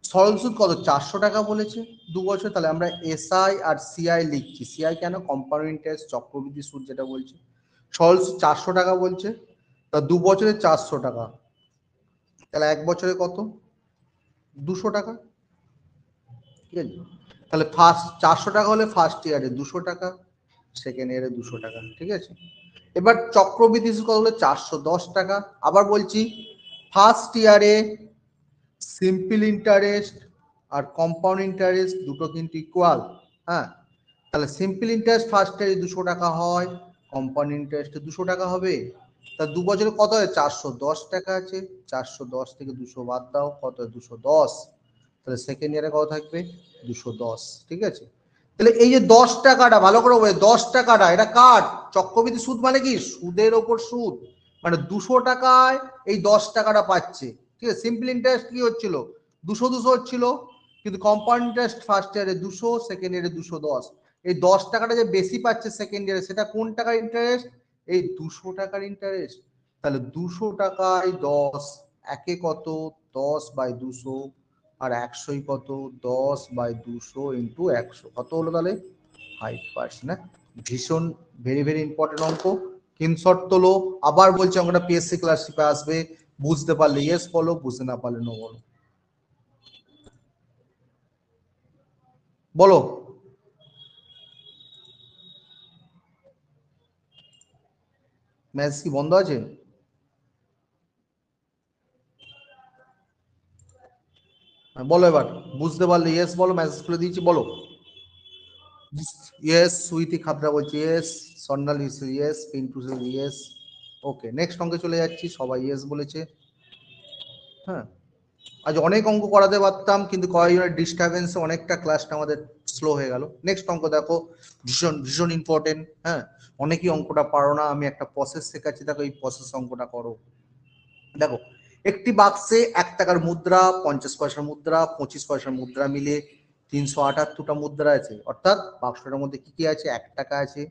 সরল সুদ কত? 400 টাকা বলেছে 2 বছর, তাহলে আমরা এসআই আর সিআই লিখছি। সিআই কেন? কম্পাউন্ড ইন্টারেস্ট, চক্রবৃদ্ধি সুদ যেটা বলছে। সরল সুদ 400 টাকা বলছে, তা 2 বছরে 400 টাকা, তাহলে 1 বছরে কত? 200 টাকা। ঠিক আছে, তাহলে ফার্স্ট 400 টাকা হলে ফার্স্ট ইয়ারে 200 টাকা, সেকেন্ড ইয়ারে 200 টাকা। ঠিক আছে, এবার চক্রবৃদ্ধি সুদ কত হলো? 410 টাকা। আবার বলছি ফার্স্ট ইয়ারে সিম্পল ইন্টারেস্ট আর কম্পাউন্ড ইন্টারেস্ট দুটো কিন্তু ইকুয়াল। হ্যাঁ, তাহলে সিম্পল ইন্টারেস্ট ফার্স্ট ইয়ারে 200 টাকা হয়, কম্পাউন্ড ইন্টারেস্টে 200 টাকা হবে। তা 2 বছরে কত হয়? 410 টাকা আছে, 410 থেকে 200 বাদ দাও, কত হয়? 210। তাহলে সেকেন্ড ইয়ারে কত থাকবে? 210। ঠিক আছে, তাহলে এই যে 10 টাকাটা ভালো করে বলে, 10 টাকাটা এটা কার? চক্রবৃদ্ধি সুদ মানে কি? সুদের ওপর সুদ। মানে 200 টাকায় এই 10 টাকাটা পাচ্ছে। ঠিক আছে, সিম্পল ইন্টারেস্ট কি হচ্ছিল? 200 হচ্ছিল, কিন্তু কম্পাউন্ড ইন্টারেস্ট ফার্স্ট ইয়ারে 200, সেকেন্ড ইয়ারে 210। এই 10 টাকাটা যে বেশি পাচ্ছে সেকেন্ড ইয়ারে, সেটা কোন টাকার ইন্টারেস্ট? এই 200 টাকার ইন্টারেস্ট। তাহলে 200 টাকায় 10, একে কত? 10/200। আর 100ই কত? 10/200 × 100, কত হলো তাহলে? 5%। হ্যাঁ, ভীষণ, ভেরি ভেরি ইম্পর্টেন্ট অঙ্ক। স্ক্রিনশট তোলো। আবার বলছি অঙ্কটা পিএসসি ক্লাসিপে আসবে, বুঝতে পারলে ইয়েস বলো, বুঝতে না পারলে নো বলো। বলো। ম্যাচ কি বন্ধ আছে? বলো এবার, বুঝতে পারলে ইয়েস বলো, মেসেজ করে দিয়েছি বলো। ইয়েস, সুইটি খাবরা বলছে yes, Sanyal yes, Pintu yes. Okay, next অঙ্কে চলে যাচ্ছি, সবাই ইয়েস বলেছে। হ্যাঁ, আজ অনেক অঙ্ক করাতে পারতাম, কিন্তু কয়েকজনের ডিস্টারবেন্সে অনেকটা ক্লাসটা আমাদের স্লো হয়ে গেল। নেক্সট অঙ্ক দেখো, ভীষণ ভীষণ ইম্পর্টেন্ট। হ্যাঁ, অনেকেই অঙ্কটা পারো না, আমি একটা প্রসেস শেখাচ্ছি, দেখো এই প্রসেস অঙ্কটা করো। দেখো, একটি বাক্সে 1 টাকার মুদ্রা, 50 পয়সার মুদ্রা, 25 পয়সার মুদ্রা মিলে 378টা মুদ্রা আছে। অর্থাৎ বাক্সটার মধ্যে কি কি আছে? 1 টাকা আছে,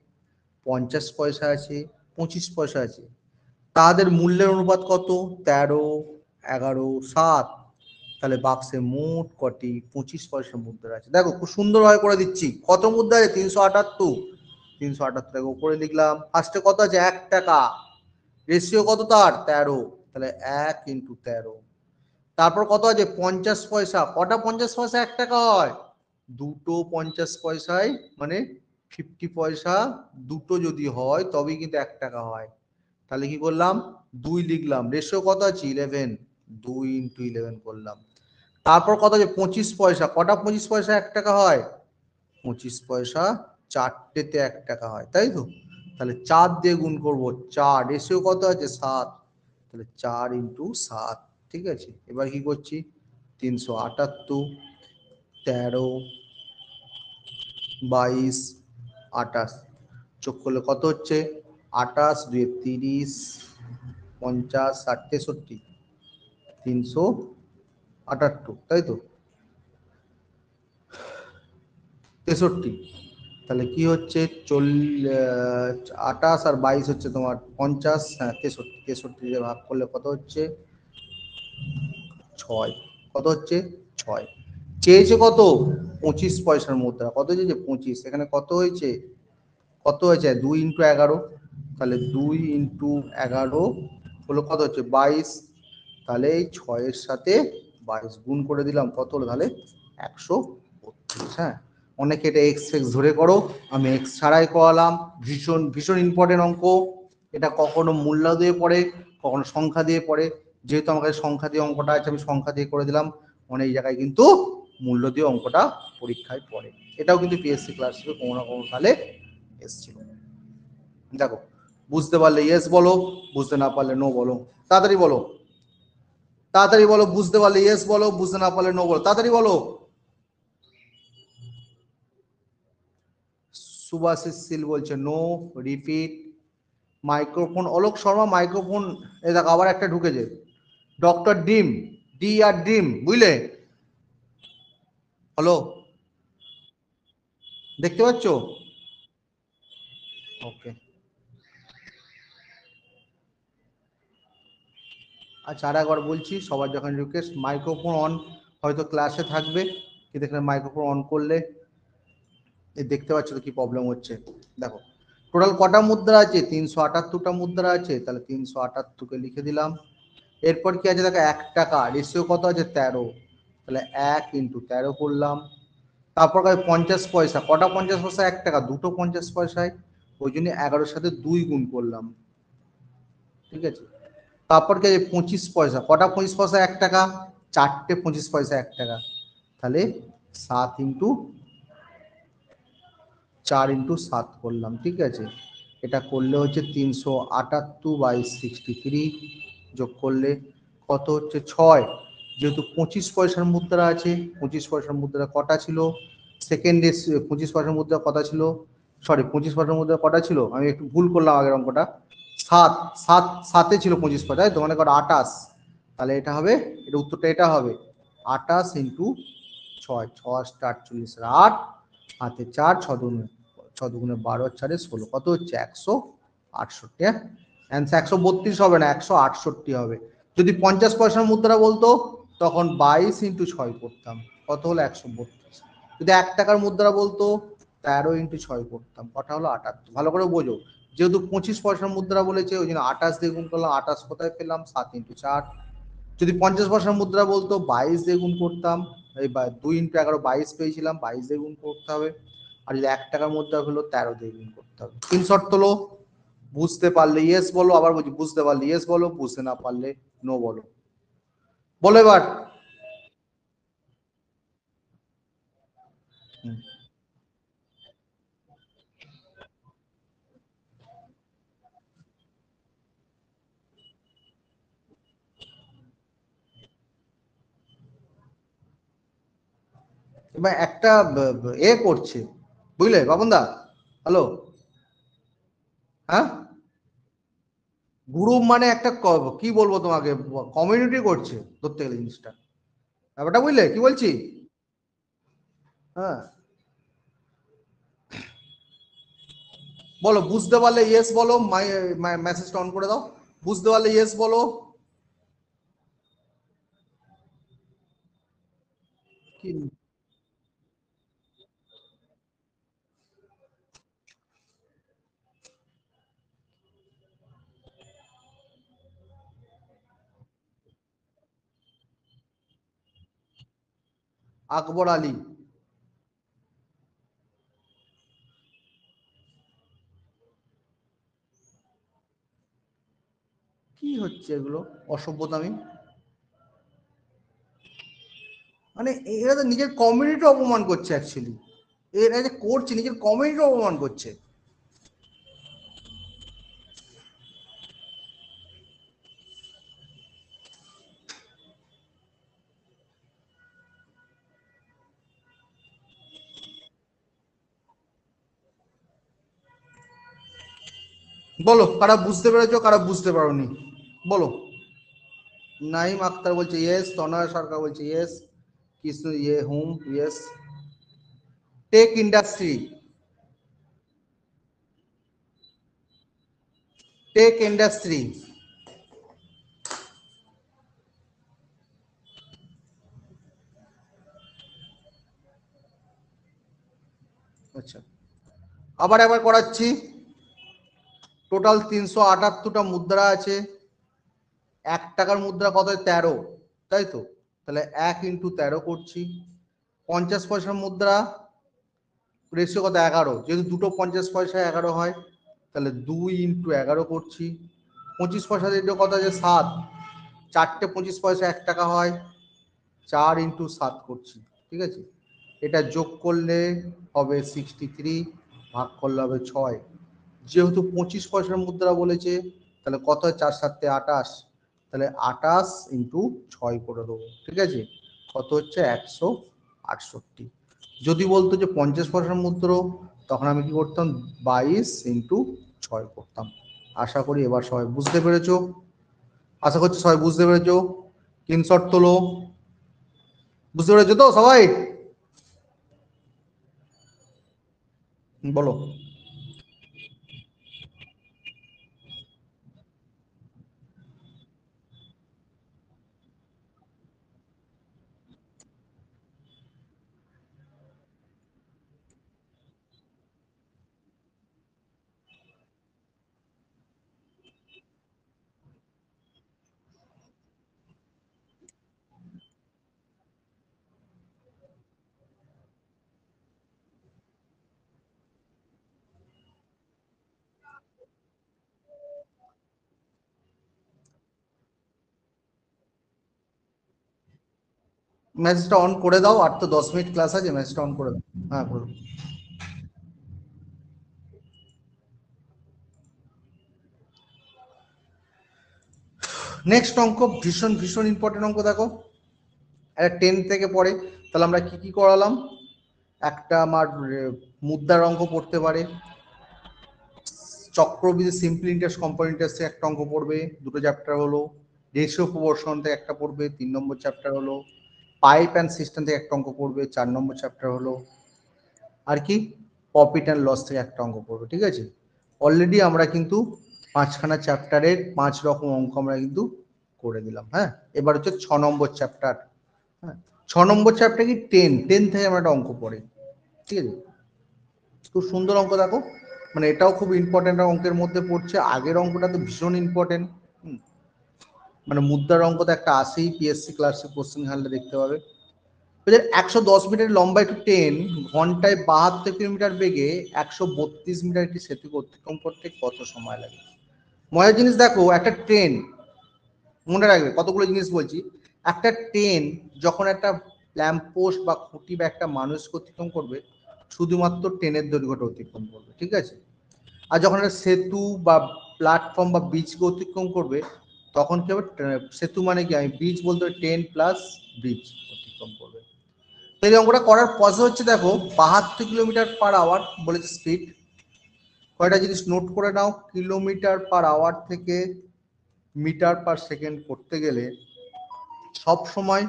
50 পয়সা আছে, 25 পয়সা আছে। তাদের মূল্যের অনুপাত কত? 13, 11, 7। তাহলে বাক্সে মোট কটি 25 পয়সা মুদ্রা আছে? দেখো খুব সুন্দরভাবে করে দিচ্ছি। কত মুদ্রা আছে? 378। 378 উপরে লিখলাম। ফার্স্টে কত আছে? 1 টাকা। রেশিও কত তার? 13। তাহলে 1 × 13। তারপর কত আছে? 50 পয়সা। কটা 50 পয়সা 1 টাকা হয়? দুটো 50 পয়সায়, মানে 50 পয়সা দুটো যদি হয় তবেই কিন্তু 1 টাকা হয়। তাহলে কি করলাম? 2 লিখলাম। রেশিও কত আছে? 11। 2 × 11 করলাম। তারপর কত আছে? 25 পয়সা। কটা 25 পয়সা 1 টাকা হয়? 25 পয়সা চারটেতে 1 টাকা হয়, তাই তো? তাহলে 4 দিয়ে গুণ করবো। 4। রেশিও কত আছে? 7। তাহলে 4 × 7। ঠিক আছে, এবার কি করছি? 378, 13, 22, 28 যোগ করলে কত হচ্ছে? 28, 2 30, 50, 60, 63, 378, তাই তো? 63। তাহলে কি হচ্ছে? 28 আর 22 হচ্ছে তোমার 50। হ্যাঁ, 63। 63 দিয়ে ভাগ করলে কত হচ্ছে? 6। কত হচ্ছে? 6। চেয়েছে কত? 25 পয়সার মুদ্রা। কত চেয়েছে? 25। এখানে কত হয়েছে? কত হয়েছে? 2 × 11। তাহলে 2 × 11 হলো কত হচ্ছে? 22। তাহলে এই 6-এর সাথে 22 গুণ করে দিলাম। কত হলো? তাহলে 132। হ্যাঁ, অনেকে এটা এক্স এক্স ধরে করো, আমি এক্স ছাড়াই করালাম। ভীষণ ভীষণ ইম্পর্টেন্ট অঙ্ক। এটা কখনো মূল্য দিয়ে পড়ে, কখনো সংখ্যা দিয়ে পড়ে। যেহেতু আমার কাছে সংখ্যা দিয়ে অঙ্কটা আছে, আমি সংখ্যা দিয়ে করে দিলাম। অনেক জায়গায় কিন্তু মূল্য দিয়ে অঙ্কটা পরীক্ষায় পড়ে। এটাও কিন্তু পিএসসি ক্লাস থেকে কোনো না কোনো সালে এসেছিল। দেখো, বুঝতে পারলে ইয়েস বলো, বুঝতে না পারলে নো বলো। তাড়াতাড়ি বলো, তাড়াতাড়ি বলো। বুঝতে পারলে ইয়েস বলো, বুঝতে না পারলে নো বলো। তাড়াতাড়ি বলো। সুভাশিস সিল বলছে no. Repeat. Microphone, Alok Sharma microphone. এ দেখো আবার একটা ঢুকেছে। ডক্টর ডিম, ডি আর ডিম, বুঝলে? হ্যালো, দেখতে পাচ্ছ? ওকে, আচ্ছা আর একবার বলছি, সবার যখন রিকোয়েস্ট, মাইক্রোফোন অন হয়তো ক্লাসে থাকবে, কিন্তু এখানে মাইক্রোফোন অন করলে দেখতে পাচ্ছ তো কি প্রবলেম হচ্ছে। দেখো, টোটাল কটা মুদ্রা আছে? 378টা মুদ্রা আছে। তাহলে 378কে লিখে দিলাম। এরপর কি আছে? দেখো 1 টাকা। রেশিও কত আছে? 13। তাহলে 1 × 13 করলাম। তারপর 50 পয়সা। কটা 50 পয়সা 1 টাকা? দুটো 50 পয়সায়, ওই জন্য 11-এর সাথে 2 গুণ করলাম। ঠিক আছে, তারপর কি আছে? 25 পয়সা। কটা 25 পয়সা 1 টাকা? চারটে 25 পয়সা 1 টাকা। তাহলে 7 × 4 × 7 করলাম। ঠিক আছে, এটা করলে হচ্ছে 378/63 যোগ করলে কত হচ্ছে? 6। যেহেতু 25 পয়সার মুদ্রা আছে, 25 পয়সার মুদ্রা কটা ছিল? সেকেন্ডে 25 পয়সার মুদ্রা কটা ছিল? সরি, 25 পয়সার মুদ্রা কটা ছিল? আমি একটু ভুল করলাম আগের অঙ্কটা। 7। 7, 7 ছিল 25 পয়সা, তাই তো? মানে কটা? 28। তাহলে এটা হবে, এটা উত্তরটা এটা হবে 28 × 6। 6 × 8 = 8। হাতে 4, 6 দুগুণে 12, 4 16। কত হচ্ছে? 168। হ্যাঁ, অ্যান্সার 132 হবে না, 168 হবে। যদি 50 পয়সার মুদ্রা বলতো তখন 22 × 6 করতাম। কত হলো? 132। যদি 1 টাকার মুদ্রা বলতো 13 × 6 করতাম। কটা হলো? 78। ভালো করে বোঝো, যেহেতু 25 পয়সার মুদ্রা বলেছে ওই জন্য 28 দিয়ে গুণ করলাম। 28 কোথায় পেলাম? 7 × 4। যদি 50 পয়সার মুদ্রা বলতো 22 দিয়ে গুণ করতাম। এই 2 × 11 22 পেয়েছিলাম, 22 দিয়ে গুণ করতে হবে। আর যদি 1 টাকার মুদ্রা হলো 13 দিয়ে গুণ করতে হবে। স্ক্রিনশট তোলো। বুঝতে পারলে ইয়েস বলো, আবার বলছি বুঝতে পারলে ইয়েস বলো, বুঝতে না পারলে নো বলো। বলো এবার। এবার একটা এ করছে, বুঝলে বাবনদা? হ্যালো? হ্যাঁ, গ্রুপ মানে একটা কি বলবো তোমাকে, কমিউনিটি করছে ধরতে গেলে জিনিসটা, ব্যাপারটা বুঝলে কি বলছি? হ্যাঁ, বলো বুঝতে পারলে ইয়েস বলো, মেসেজটা অন করে দাও। বুঝতে পারলে ইয়েস বলো। কি আকবর আলী। কি হচ্ছে এগুলো অসভ্যতামি? মানে এরা তো নিজের কমিউনিটি অপমান করছে অ্যাকচুয়ালি, এরা যে করছে নিজের কমিউনিটি অপমান করছে। বলো কারা বুঝতে পেরেছো, কারা বুঝতে পারোনি, বলো। নাইম আক্তার বলছে ইয়েস, তনয় সরকার বলছে ইয়েস, কৃষ্ণ ইয়ে hmm yes. Tech industry, tech industry. আচ্ছা, আবার একবার করাচ্ছি। টোটাল 378টা মুদ্রা আছে। 1 টাকার মুদ্রা কত হয়? 13, তাই তো? তাহলে 1 × 13 করছি। 50 পয়সার মুদ্রা রেশিও কত? 11, যেহেতু দুটো 50 পয়সা 11 হয়, তাহলে 2 × 11 করছি। 25 পয়সা রেশিও কত আছে? 7, চারটে 25 পয়সা 1 টাকা হয়, 4 × 7 করছি। ঠিক আছে, এটা যোগ করলে হবে 63, ভাগ করলে হবে 6। যেহেতু 25 পয়সার মুদ্রা বলেছে, তাহলে কত হয়? 4 × 7 = 28, তাহলে 28 × 6 করে দেবো। ঠিক আছে, কত হচ্ছে? 168। যদি বলতো যে 50 পয়সার মুদ্রা, তখন আমি কি করতাম? 22 × 6 করতাম। আশা করি এবার সবাই বুঝতে পেরেছো, আশা করছি সবাই বুঝতে পেরেছো। স্ক্রিনশট তোলো। বুঝতে পেরেছো তো সবাই? বলো। মেসেজটা অন করে দাও, আর তো 10 মিনিট ক্লাস আছে, মেসেজটা অন করে দাও। হ্যাঁ, করে দাও। নেক্সট অঙ্ক ভীষণ ভীষণ ইম্পর্টেন্ট অঙ্ক, দেখো। এটা 10 থেকে পড়ে। তাহলে আমরা কি কি করালাম? একটা আমার মুদ্রার অঙ্ক পড়তে পারে, চক্রবৃদ্ধি সিম্পল ইন্টারেস্ট কম্পাউন্ড ইন্টারেস্টে একটা অঙ্ক পড়বে, দুটো চ্যাপ্টার হলো। রেশিও প্রপোর্শন থেকে একটা পড়বে, 3 নম্বর চ্যাপ্টার হলো। পাইপ অ্যান্ড সিস্টেম থেকে একটা অঙ্ক পড়বে, 4 নম্বর চ্যাপ্টার হলো। আর কি, প্রফিট অ্যান্ড লস থেকে একটা অঙ্ক পড়বে। ঠিক আছে, অলরেডি আমরা কিন্তু 5খানা চ্যাপ্টারের 5 রকম অঙ্ক আমরা কিন্তু করে দিলাম। হ্যাঁ, এবার হচ্ছে 6 নম্বর চ্যাপ্টার। হ্যাঁ, 6 নম্বর চ্যাপ্টার কি 10 থেকে আমরা একটা অঙ্ক পড়ে। ঠিক আছে, খুব সুন্দর অঙ্ক দেখো, মানে এটাও খুব ইম্পর্টেন্ট অঙ্কের মধ্যে পড়ছে। আগের অঙ্কটা তো ভীষণ ইম্পর্টেন্ট। মানে মুদ্রার অঙ্ক তো একটা আসেই, পিএসসি ক্লাসে কোশ্চেন হারলে দেখতে পাবে। 110 মিটার লম্বা একটি ট্রেন ঘন্টায় 72 কিলোমিটার বেগে 132 মিটার একটি সেতু অতিক্রম করতে কত সময় লাগে? মজার জিনিস দেখো, একটা ট্রেন, মনে রাখবে কতগুলো জিনিস বলছি। একটা ট্রেন যখন একটা ল্যাম্প পোস্ট বা খুঁটি বা একটা মানুষকে অতিক্রম করবে, শুধুমাত্র ট্রেনের দৈর্ঘ্যটা অতিক্রম করবে, ঠিক আছে। আর যখন একটা সেতু বা প্ল্যাটফর্ম বা ব্রিজকে অতিক্রম করবে তখন কি হবে, সেতু মানে কি, আমি ব্রিজ বলতে ট্রেন প্লাস ব্রিজ অতিক্রম করবে। তো এই অঙ্কটা করার প্রসেস হচ্ছে, দেখো 72 কিলোমিটার/আওয়ার বলেছে স্পিড। কয়টা জিনিস নোট করে নাও, কিলোমিটার/আওয়ার থেকে মিটার/সেকেন্ড করতে গেলে সব সময়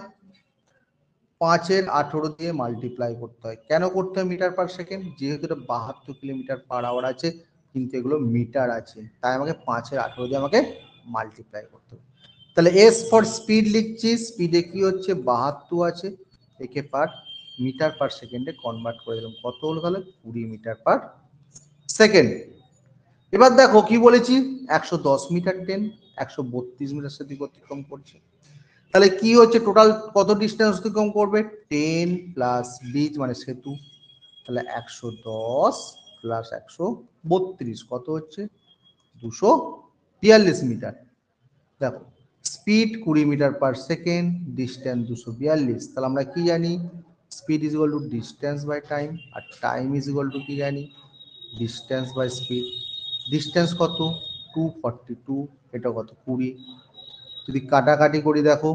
5-18 দিয়ে মাল্টিপ্লাই করতে হয়। কেন করতে হয় মিটার/সেকেন্ড? যেহেতু এটা 72 কিলোমিটার/আওয়ার আছে, কিন্তু এগুলো মিটার আছে, তাই আমাকে 5-18 দিয়ে আমাকে মাল্টিপ্লাই করতে হবে। তাহলে এস ফর স্পিড লিখছি, স্পিডে কি হচ্ছে 72 আছে, একে পার মিটার/সেকেন্ডে কনভার্ট করে দিলাম, কত হলো তাহলে 20 মিটার/সেকেন্ড। এবার দেখো কি বলেছি, 110 মিটার ট্রেন 132 মিটার সাথে অতিক্রম করছে। তাহলে কি হচ্ছে, টোটাল কত ডিস্টেন্স অতিক্রম করবে, 10 প্লাস ব্রিজ মানে সেতু, তাহলে 110 প্লাস 132 কত হচ্ছে 242 মিটার। দেখো স্পিড 20 মিটার/সেকেন্ড, ডিস্টেন্স 242, তাহলে আমরা কি জানি, speed is equal to distance by time, আর টাইম ইজ ইকুয়াল টু কি জানি, ডিস্টেন্স বাই স্পিড। ডিস্টেন্স কত 242, এটা কত 20, যদি কাটাকাটি করি দেখো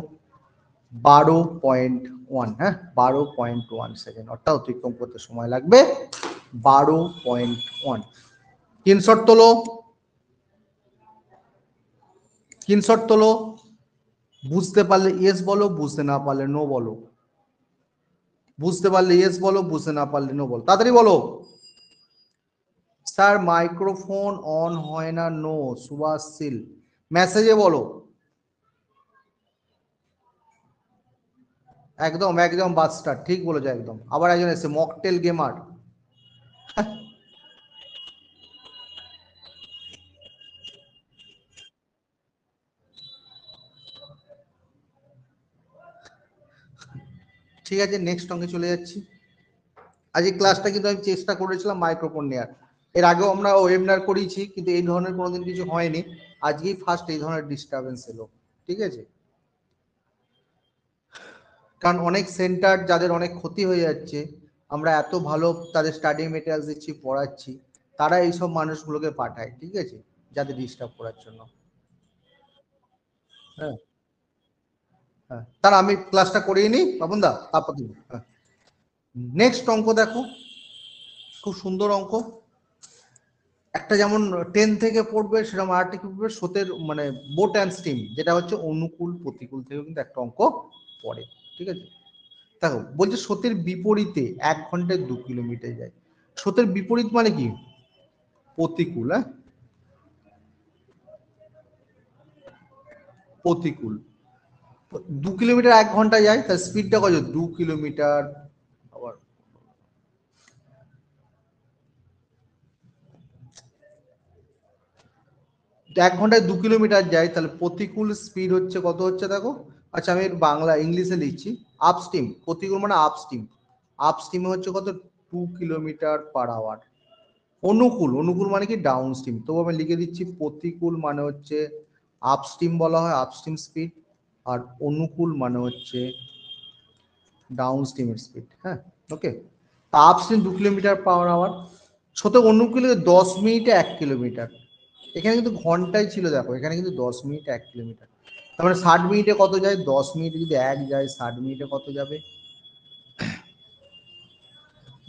12.1, হ্যাঁ 12.1 সেকেন্ড, অর্থাৎ অতিক্রম করতে সময় লাগবে 12.1। স্ক্রিনশট তোলো, স্ক্রিনশট তোলো। বুঝতে পারলে ইয়েস বলো, বুঝতে না পারলে নো বলো। বুঝতে পারলে ইয়েস বলো, বুঝতে না পারলে নো বলো, তাড়াতাড়ি বলো। স্যার মাইক্রোফোন অন হয় না, নো। সুভাষশীল মেসেজে বলো। একদম একদম বাস্টার, ঠিক বলেছো একদম। আবার একজন এসে মকটেল গেমার। ঠিক আছে, নেক্সট অঙ্কে চলে যাচ্ছি। আজ এই ক্লাসটা কিন্তু আমি চেষ্টা করেছিলাম মাইক্রোফোন নেওয়ার, এর আগেও আমরা ওয়েবিনার করেছি, কিন্তু এই ধরনের কোনোদিন কিছু হয়নি, আজকেই ফার্স্ট এই ধরনের ডিস্টারবেন্স এলো, ঠিক আছে। কারণ অনেক সেন্টার যাদের অনেক ক্ষতি হয়ে যাচ্ছে, আমরা এত ভালো তাদের স্টাডি মেটেরিয়ালস দিচ্ছি, পড়াচ্ছি, তারা এইসব মানুষগুলোকে পাঠায়, ঠিক আছে, যাদের ডিস্টার্ব করার জন্য। হ্যাঁ হ্যাঁ, তারা আমি ক্লাসটা করিয়ে নিই বাবন দা, তারপর দিব। হ্যাঁ, নেক্সট অঙ্ক দেখো, খুব সুন্দর অঙ্ক। একটা যেমন 10 থেকে পড়বে, সেরকম আরেকটা কি পড়বে, স্রোতের মানে বোট অ্যান্ড স্টিম, যেটা হচ্ছে অনুকূল প্রতিকূল থেকে কিন্তু একটা অঙ্ক পড়ে, ঠিক আছে। দেখো বলছে স্রোতের বিপরীতে 1 ঘন্টায় 2 কিলোমিটার যায়। স্রোতের বিপরীত মানে কি, প্রতিকূল, হ্যাঁ প্রতিকূল। 2 কিলোমিটার 1 ঘন্টায় যায়, তার স্পিডটা কত 2 কিলোমিটার। আবার 1 ঘন্টায় 2 কিলোমিটার যায়, তাহলে প্রতিকূল স্পিড হচ্ছে কত হচ্ছে দেখো। আচ্ছা আমি বাংলা ইংলিশে লিখছি, আপস্ট্রিম, প্রতিকূল মানে আপস্ট্রিম, আপস্ট্রিমে হচ্ছে কত 2 কিলোমিটার/আওয়ার। অনুকূল, অনুকূল মানে কি ডাউন স্ট্রিম, তবু আমি লিখে দিচ্ছি, প্রতিকূল মানে হচ্ছে আপস্ট্রিম বলা হয়, আপস্ট্রিম স্পিড, আর অনুকূল মানে হচ্ছে ডাউন স্ট্রিমের স্পিড, হ্যাঁ ওকে। আপস্ট্রিম 2 কিলোমিটার/আওয়ার, ছোট অনুকূলে 10 মিনিটে 1 কিলোমিটার। এখানে কিন্তু ঘন্টায় ছিল, দেখো এখানে কিন্তু 10 মিনিটে 1 কিলোমিটার, তার মানে 60 মিনিটে কত যায়, 10 মিনিটে যদি 1 যায়, 60 মিনিটে কত যাবে,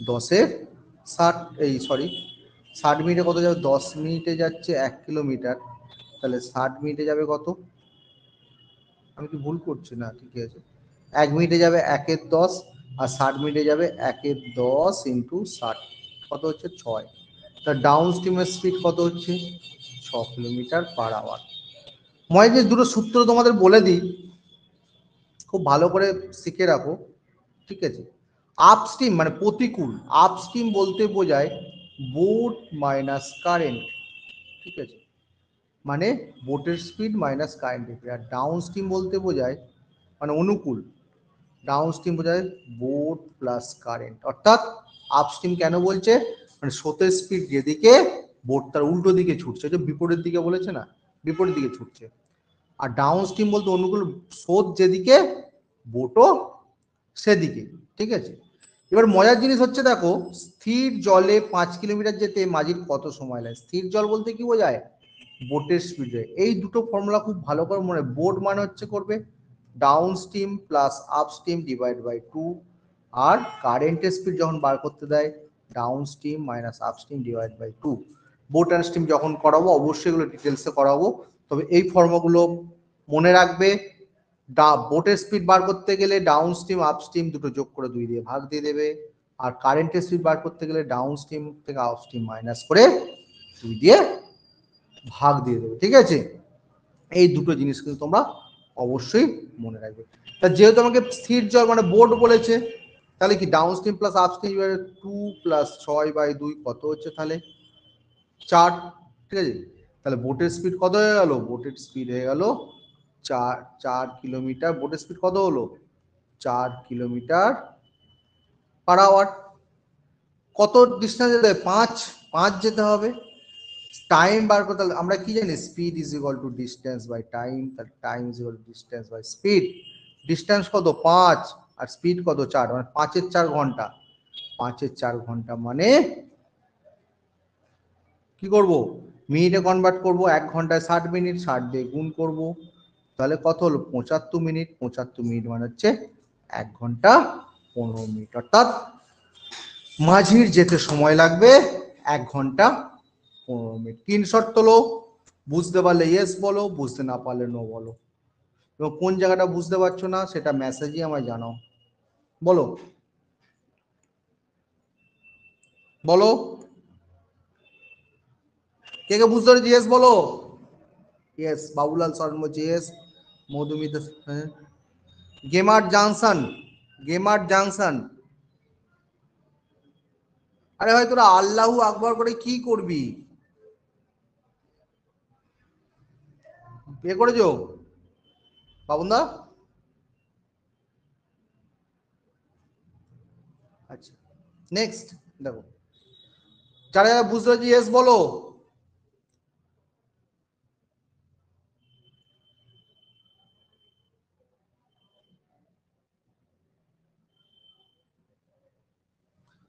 10-এর 60, এই সরি 60 মিনিটে কত যাবে, 10 মিনিটে যাচ্ছে 1 কিলোমিটার, তাহলে 60 মিনিটে যাবে কত, আমি কি ভুল করছি না, ঠিক আছে, 1 মিনিটে যাবে 1-এর 10, আর 60 মিনিটে যাবে 1-এর 10 ইন্টু 60, কত হচ্ছে 6। তা ডাউন স্ট্রিমের স্পিড কত হচ্ছে 6 কিলোমিটার/আওয়ার। মই যে দুটো সূত্র তোমাদের বলে দিই, খুব ভালো করে শিখে রাখো, ঠিক আছে। আপস্ট্রিম মানে প্রতিকূল, আপস্ট্রিম বলতে বোঝায় বোট মাইনাস কারেন্ট, ঠিক আছে, মানে বোটের স্পিড মাইনাস কারেন্ট স্পিড। আর ডাউন স্ট্রিম বলতে বোঝায় মানে অনুকূল, ডাউন স্ট্রিম বোঝায় বোট প্লাস কারেন্ট। অর্থাৎ আপস্ট্রিম কেন বলছে, মানে স্রোতের স্পিড যেদিকে, বোট তার উল্টো দিকে ছুটছে, যে বিপরীত দিকে বলেছে না, বিপরীত দিকে ছুটছে। আর ডাউন স্ট্রিম বলতে অনুকূল, স্রোত যেদিকে বোটও সেদিকে, ঠিক আছে। এবার মজার জিনিস হচ্ছে দেখো, স্থির জলে 5 কিলোমিটার যেতে মাঝির কত সময় লাগে? স্থির জল বলতে কি বোঝায়? বোটের স্পিডে। এই দুটো ফর্মুলা খুব ভালো করে মনে, বোট মানে হচ্ছে করবে downstream plus upstream divide by 2, আর কারেন্টের স্পিড যখন বার করতে দেয় downstream minus upstream divide by 2। Boat and stream যখন করাবো অবশ্যই এগুলো ডিটেলসে করাবো, তবে এই ফর্মুলাগুলো মনে রাখবে। বোটের স্পিড বার করতে গেলে ডাউন স্ট্রিম আপ স্ট্রিম দুটো যোগ করে 2 দিয়ে ভাগ দিয়ে দেবে, আর কারেন্টের স্পিড বার করতে গেলে ডাউন স্ট্রিম থেকে আপ স্ট্রিম মাইনাস করে 2 দিয়ে ভাগ দিয়ে দেবে। ঠিক আছে, এই দুটো জিনিস কিন্তু তোমরা অবশ্যই মনে রাখবে। তা যেহেতু আমাকে স্থির জল মানে বোট বলেছে, তাহলে কি down stream plus up stream 2 plus 6/2 কত হচ্ছে তাহলে 4। ঠিক আছে, তাহলে বোটের স্পিড কত হয়ে গেল? বোটের স্পিড হয়ে গেল 4 কিলোমিটার। বোটের স্পিড কত হলো? 4 কিলোমিটার/আওয়ার। কত ডিস্টেন্স যেতে হবে? 5 যেতে হবে। টাইম বার করতে আমরা কি জানি? Speed is equal to distance by time. তাহলে time is equal to distance by speed. Distance কত? 5, আর স্পিড কত? 4, মানে 5-এর 4 ঘন্টা। 5-এর 4 ঘন্টা মানে কি করব? মিনিটে কনভার্ট করব। 1 ঘন্টায় 60 মিনিট, 60 দিয়ে গুণ করব, তাহলে কত হলো? 75 মিনিট। 75 মিনিট মানে হচ্ছে 1 ঘন্টা 15 মিনিট, অর্থাৎ মাঝির যেতে সময় লাগবে 1 ঘন্টা 15 মিনিট। স্ক্রিনশট তোলো, বুঝতে পারলে ইয়েস বলো, বুঝতে না পারলে নো বলো, এবং কোন জায়গাটা বুঝতে পারছো না সেটা মেসেজই আমায় জানাও। বলো বলো, কে কে বুঝতে পারছো ইয়েস বলো। ইয়েস, বাবুলাল শর্মা বলছে yes. Madhumita, gamer junction, gamer junction. আরে ভাই তোরা আল্লাহু আকবার করে কি করবি? বিয়ে করেছো বাবুদা? আচ্ছা, নেক্সট দেখো, যারা যারা বুঝতে পারছি ইয়েস বলো।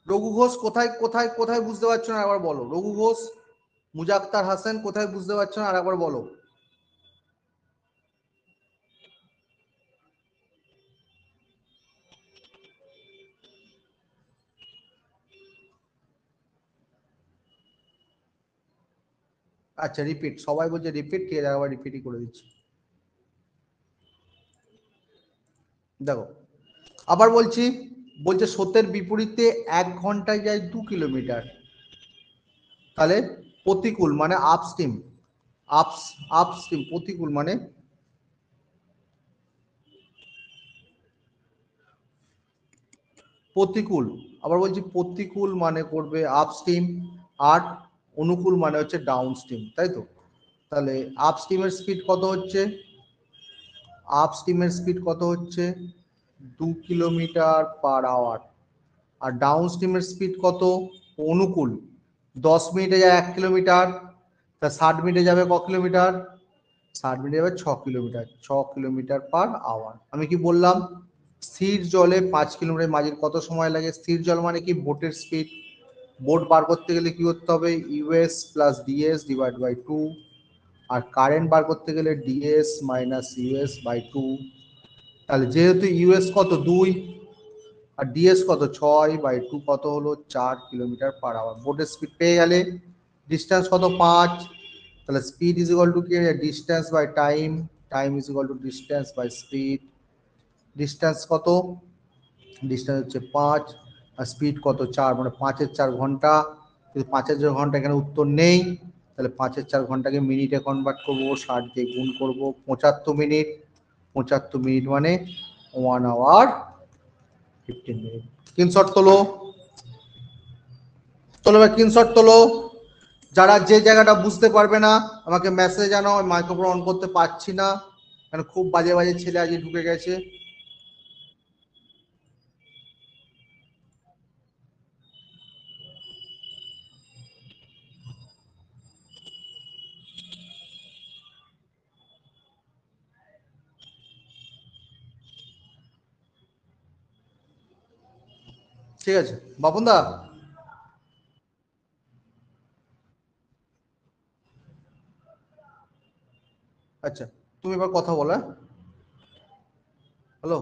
রঘু ঘোষ কোথায় কোথায় কোথায় বুঝতে পারছো না আবার বলো। রঘু ঘোষ, মুজাক্তার হাসান কোথায় বুঝতে পারছো না আর একবার বলো। আচ্ছা রিপিট, সবাই বলছে রিপিট, কে একবার রিপিটই করে দিচ্ছি। দেখো আবার বলছি, বলছে স্রোতের বিপরীতে 1 ঘন্টায় যায় 2 কিলোমিটার, তাহলে প্রতিকূল মানে আপস্ট্রিম, আপস্ট্রিম প্রতিকূল মানে প্রতিকূল। আবার বলছি প্রতিকূল মানে করবে আপস্ট্রিম, আর অনুকূল মানে হচ্ছে ডাউন স্ট্রিম, তাই তো? তাহলে আপস্ট্রিমের স্পিড কত হচ্ছে? আপস্ট্রিমের স্পিড কত হচ্ছে? 2 কিলোমিটার/আওয়ার। আর ডাউন স্ট্রিমের স্পিড কত? অনুকূল 10 মিনিটে যায় 1 কিলোমিটার, তা 60 মিনিটে যাবে ক কিলোমিটার? 60 মিনিটে যাবে 6 কিলোমিটার, 6 কিলোমিটার/আওয়ার। আমি কি বললাম? স্থির জলে 5 কিলোমিটার মাঝির কত সময় লাগে? স্থির জল মানে কি? বোটের স্পিড। বোট বার করতে গেলে কি করতে হবে? US plus DS divide by 2, আর কারেন্ট বার করতে গেলে ডিএস মাইনাস ইউএস বাই 2। তাহলে যেহেতু ইউএস কত 2 আর ডিএস কত 6/2 কত হলো? 4 কিলোমিটার/আওয়ার। বোটের স্পিড পেয়ে গেলে। ডিস্টেন্স কত? 5। তাহলে স্পিড ইজ ইকুয়াল টু কি? Distance by time. Time is equal to distance by speed. Distance কত? ডিস্টেন্স হচ্ছে 5, আর স্পিড কত? 4, মানে 5-এর 4 ঘন্টা। কিন্তু 5-এর 4 ঘন্টা এখানে উত্তর নেই, তাহলে 5-এর 4 ঘন্টাকে মিনিটে কনভার্ট করবো, 60 দিয়ে গুণ করবো, 75 মিনিট। 75 মিনিট মানে 1 আওয়ার 15 মিনিট। স্ক্রিনশট তোলো, তোলো স্ক্রিনশট তোলো। যারা যে জায়গাটা বুঝতে পারবে না আমাকে মেসেজ জানাও, মাইক্রোফোন অন করতে পারছি না, কারণ খুব বাজে বাজে ছেলে আজকে ঢুকে গেছে। ঠিক আছে বাপন দা। আচ্ছা তুমি এবার কথা বলো, হ্যালো।